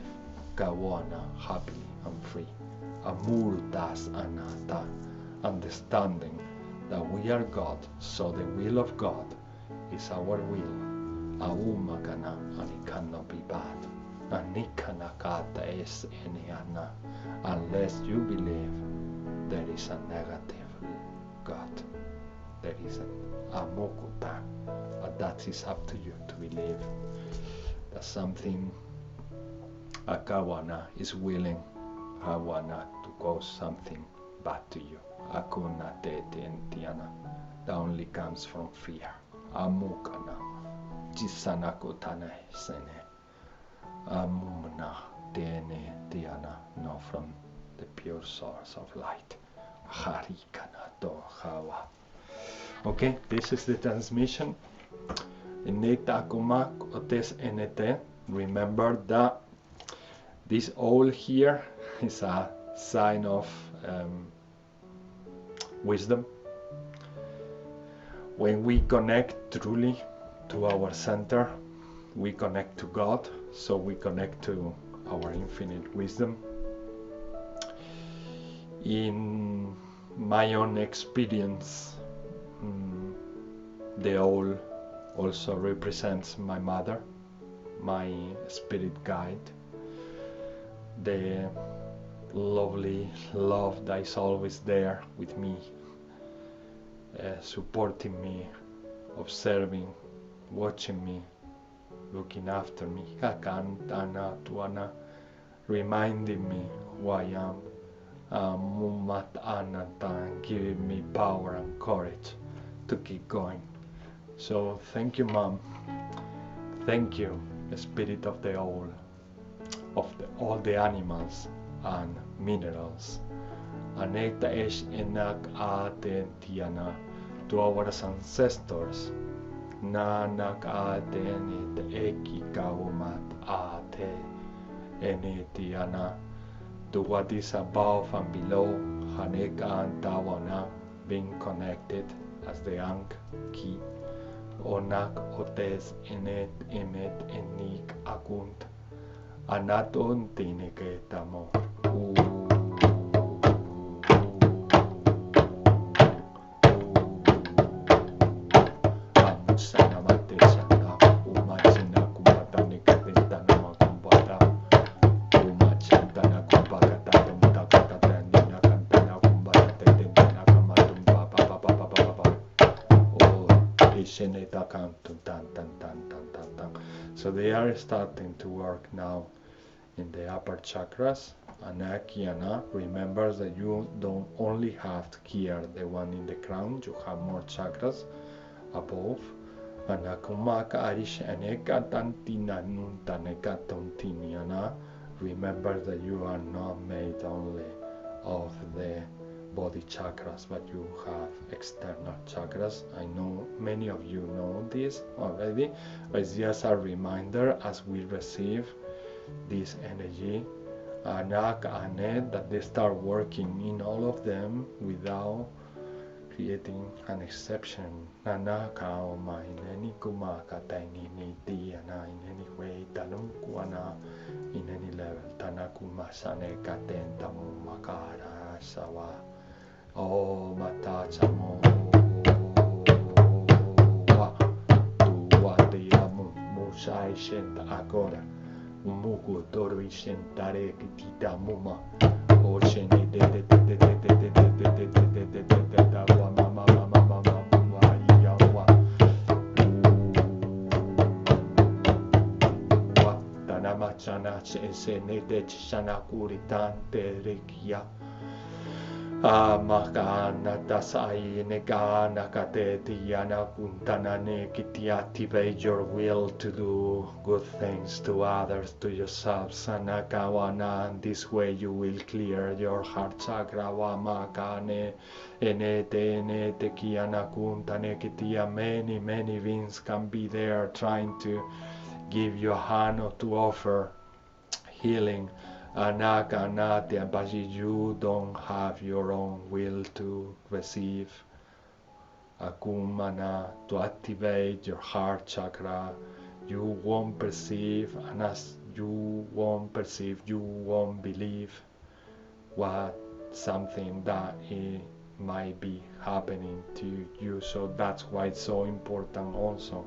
kawana, happily and free. Amurtas anata, understanding that we are God, so the will of God is our will. Aumakana, and it cannot be bad. Anikanakata es eniana, unless you believe there is a negative God. There is an amokuta, but that is up to you to believe that something Akawana is willing Hawana to cause something bad to you. Akuna tete entiana. That only comes from fear. Amukana. Jisanakotana sene. Amumna tene tiana. No, from the pure source of light. Harikana to hawa. Okay, this is the transmission. Ineta kumak otes enete. Remember that this owl here is a sign of wisdom. When we connect truly to our center, we connect to God, so we connect to our infinite wisdom. In my own experience, the owl also represents my mother, my spirit guide, the lovely love that is always there with me, supporting me, observing, watching me, looking after me, reminding me who I am, giving me power and courage to keep going. So thank you, Mom. Thank you, Spirit of the Owl, of all the animals and minerals. Aneta esh enak atentiana, to our ancestors. Nanak atenit eki kaumat ate enetiana, to what is above and below. Haneka antawana, being connected as the Ankh key. Onak otes enet emet enik akunt. Anaton tineketamo. So they are starting to work now in the upper chakras. Anakiana remembers that you don't only have here the one in the crown, you have more chakras above. Anakumaka arish aneka tantina nuntaneka tontiniana. Remember that you are not made only of the body chakras, but you have external chakras. I know many of you know this already, but it's just a reminder as we receive this energy, Anak Anet, that they start working in all of them without creating an exception. Nanakaoma in any kumaka tainini diana in any way, tanumkuana in any level, tanakumasane katentamu makara sawa. Oh, matachamo tuwatiamu musai shenta agora umuku torvi shentare kitita muma o sheni de wa mama yawa wa tanamachana senete chana kuritante rekia Makana tasai negana katetiana kuntanane kiti activate your will to do good things to others, to yourself. Sanakawana, and this way you will clear your heart chakra. Wamakane enete enete kiana kuntane kitia. Many beings can be there trying to give you a hand or to offer healing. Anakanate, but you don't have your own will to receive. Akumana, to activate your heart chakra. You won't perceive, and as you won't perceive, you won't believe what something that it might be happening to you. So that's why it's so important also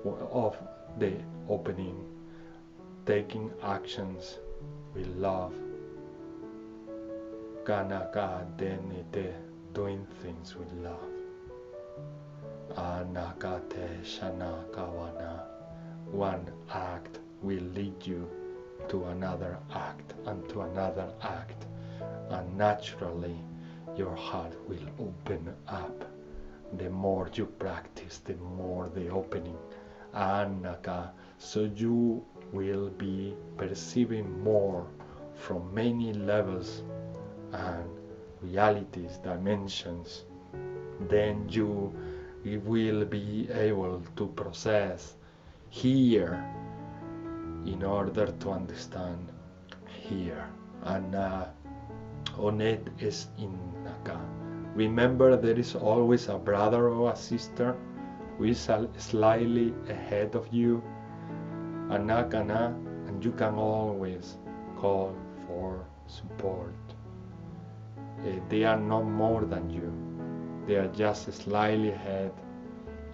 of the opening, taking actions with love. Kanaka denite, doing things with love. Anakate shanakawana, one act will lead you to another act and to another act, and naturally your heart will open up. The more you practice, the more the opening. Anaka, so you will be perceiving more from many levels and realities, dimensions. Then you will be able to process here in order to understand here. And Onet is innaka. Remember, there is always a brother or a sister who is slightly ahead of you. Anakana, and you can always call for support. They are not more than you. They are just slightly ahead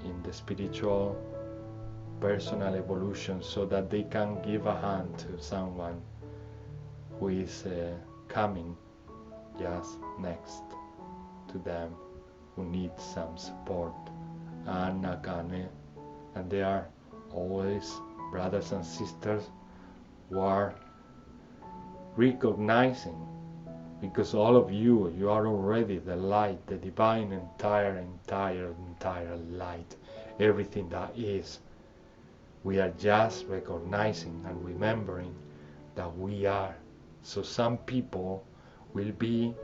in the spiritual, personal evolution, so that they can give a hand to someone who is coming just next to them, who needs some support. Anakane, and they are always brothers and sisters who are recognizing, because all of you are already the light, the divine entire light, everything that is. We are just recognizing and remembering that we are. So some people will be,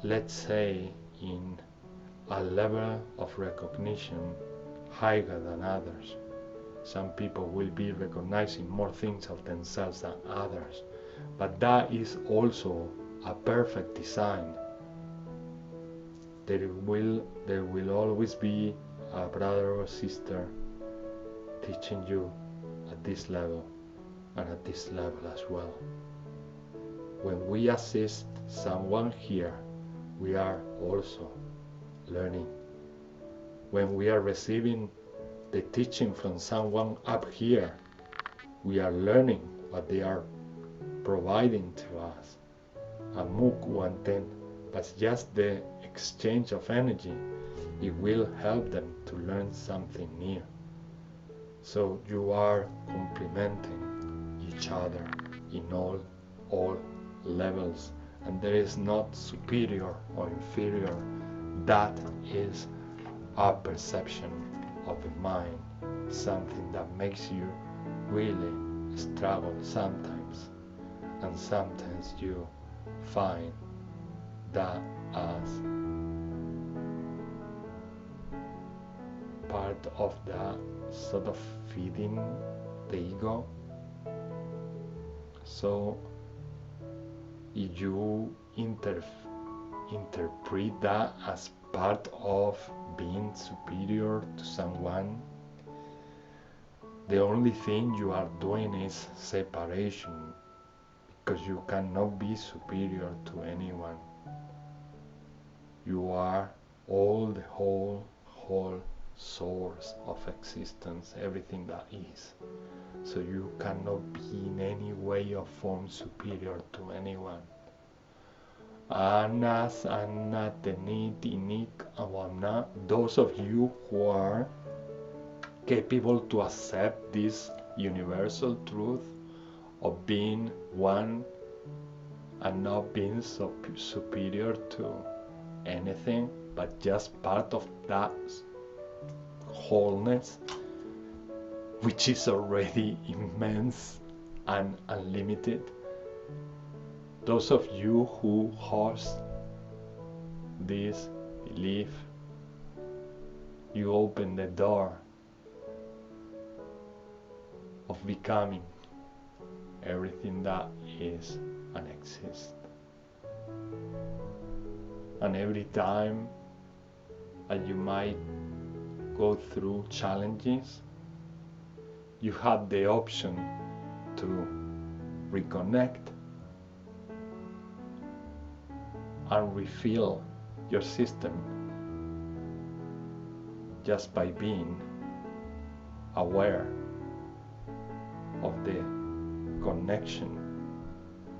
let's say, in a level of recognition higher than others. Some people will be recognizing more things of themselves than others. But that is also a perfect design. There will always be a brother or sister teaching you at this level and at this level as well. When we assist someone here, we are also learning. When we are receiving the teaching from someone up here, we are learning what they are providing to us. A MOOC 110, but just the exchange of energy, it will help them to learn something new. So you are complementing each other in all levels, and there is not superior or inferior. That is a perception of the mind, something that makes you really struggle sometimes, and sometimes you find that as part of the sort of feeding the ego. So if you interpret that as part of being superior to someone, the only thing you are doing is separation, because you cannot be superior to anyone. You are all the whole source of existence, everything that is. So you cannot be in any way or form superior to anyone. Those of you who are capable to accept this universal truth of being one and not being so superior to anything, but just part of that wholeness, which is already immense and unlimited. Those of you who host this belief, you open the door of becoming everything that is and exists. And every time that you might go through challenges, you have the option to reconnect and refill your system just by being aware of the connection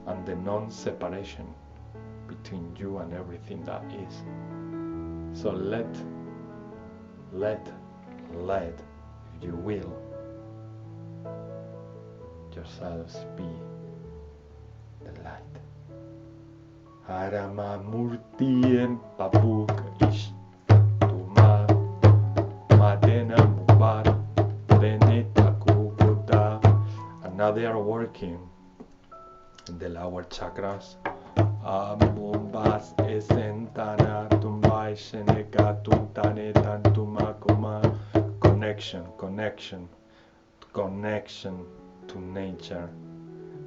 and the non-separation between you and everything that is. So let, if you will, yourselves be the light. Harama murtien papuk ish tuma madena mubar beneta kukuta. And now they are working in the lower chakras. Amumbas esentana tumbai sheneka tuntane tantuma kuma. Connection to nature.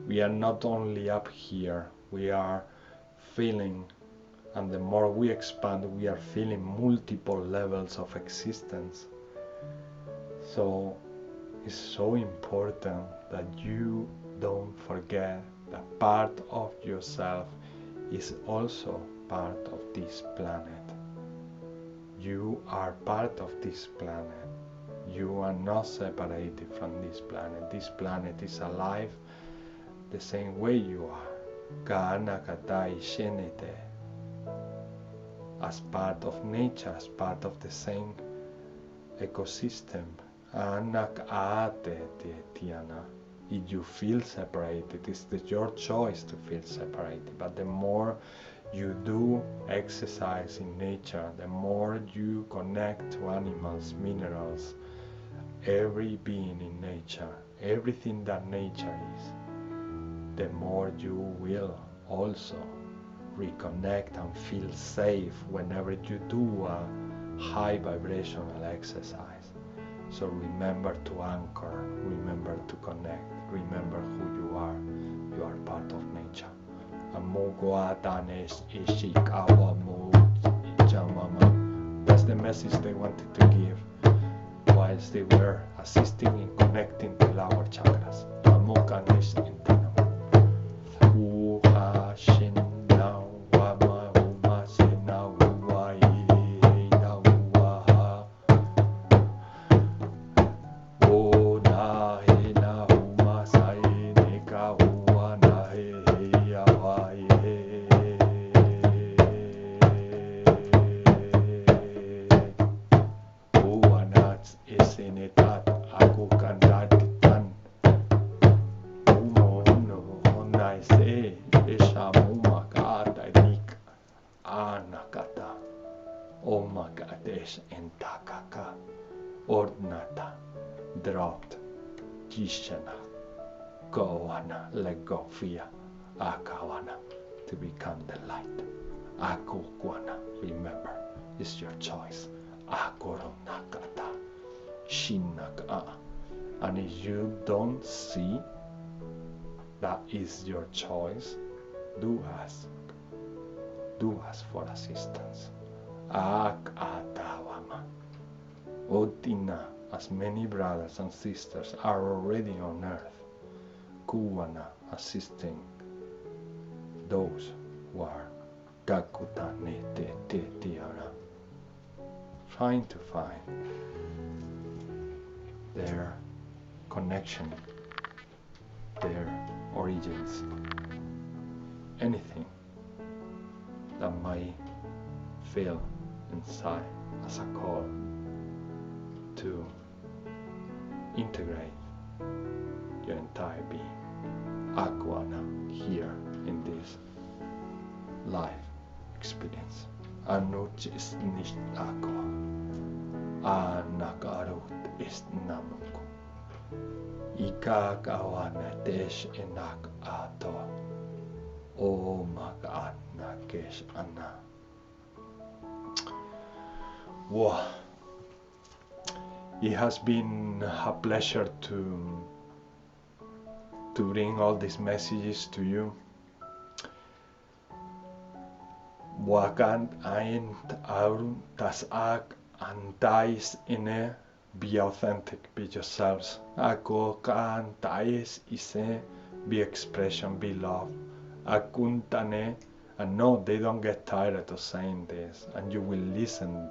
We are not only up here, we are feeling, and the more we expand, we are feeling multiple levels of existence. So it's so important that you don't forget that part of yourself is also part of this planet. You are part of this planet. You are not separated from this planet. This planet is alive the same way you are. As part of nature, as part of the same ecosystem. If you feel separated, it's your choice to feel separated. But the more you do exercise in nature, the more you connect to animals, minerals, every being in nature, everything that nature is, the more you will also reconnect and feel safe whenever you do a high vibrational exercise. So remember to anchor, remember to connect, remember who you are. You are part of nature. That's the message they wanted to give whilst they were assisting in connecting the lower chakras. Ordnata, dropped, Jishana, Goana, let go, Fia, Akawana, to become the light. Akukwana, remember, it's your choice. Akoronakata, Shinaka. And if you don't see that is your choice, do ask for assistance. Akatawama. Odina, as many brothers and sisters are already on earth, Kuwana assisting those who are Kakutane te tiara, trying to find their connection, their origins, anything that might feel inside as a call to integrate your entire being. Aquana here in this life experience. Anuchis nishtako, anakarut istnamuko, ikakawanetesh enak ato, o makaanakesh ana. Wow. It has been a pleasure to bring all these messages to you. Wakant ein aurun tas ak antais ine, be authentic, be yourselves. Ako kantais ise, be expression, be love. Akuntane, and no, they don't get tired of saying this, and you will listen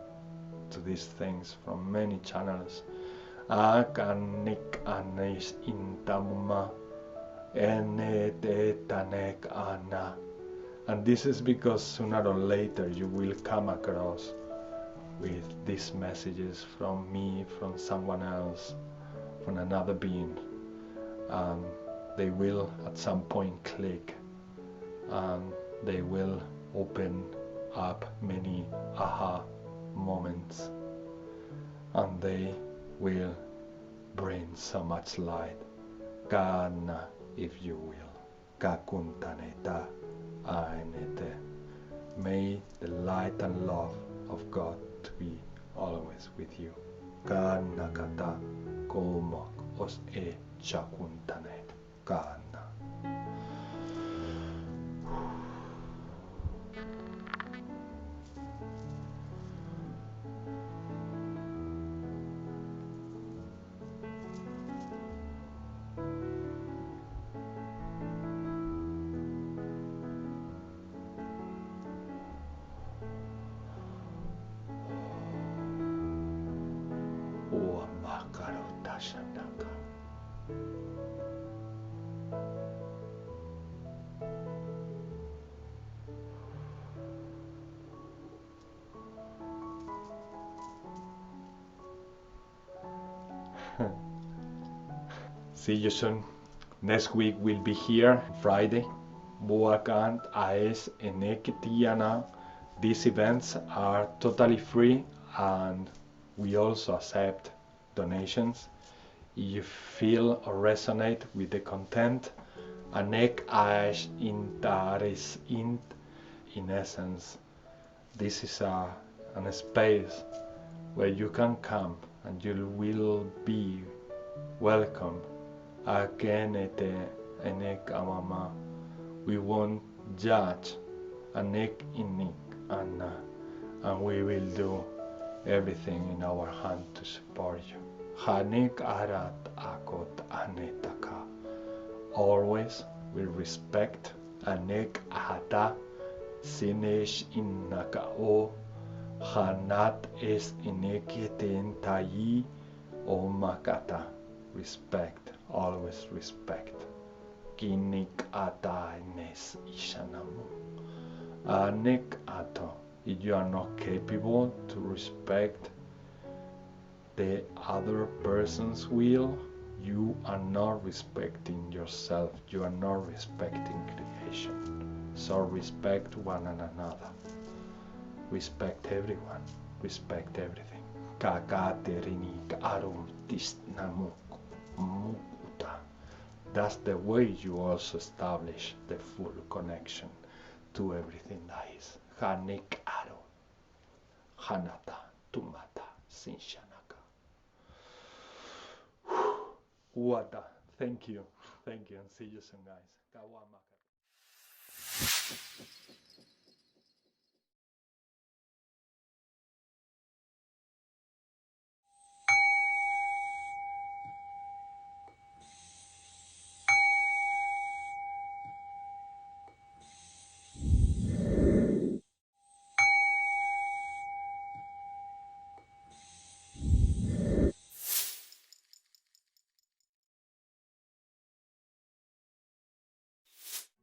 to these things from many channels. Akanik anis intamuma ene te tanek ana. And this is because sooner or later you will come across with these messages from me, from someone else, from another being. They will at some point click, and they will open up many aha moments, and they will bring so much light. Kana, if you will. Kakuntaneta ainete. May the light and love of God to be always with you. Kana kata komak os e chakuntanet. Kana. See you soon. Next week we'll be here Friday. Buakant AES Eneketiana. These events are totally free, and we also accept donations. If you feel or resonate with the content, Anek AES Intaris Int, in essence, this is a space where you can come and you will be welcome. Akenete enek amama. We won't judge. Anek inik anna, and we will do everything in our hand to support you. Hanek arat akot anetaka. Always with respect. Anek ahata sinesh innaka o. Hanat es ineketen tayi o makata. Respect, always respect. Kinik ata nes ishanamu. Anek ato. If you are not capable to respect the other person's will, you are not respecting yourself. You are not respecting creation. So respect one another. Respect everyone. Respect everything. Kakaterinik aruntisnamuk mukuta. That's the way you also establish the full connection to everything that is. Hanik aro. Hanata tumata sinshanaka. Wata. Thank you. Thank you, and see you soon, guys. Kawamaka.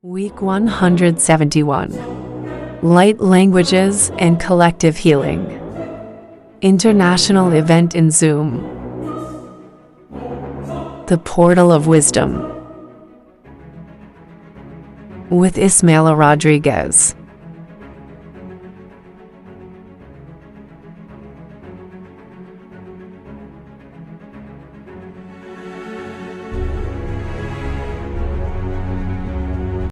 Week 171. Light Languages and Collective Healing. International event in Zoom. The Portal of Wisdom. With Ismaila Rodriguez.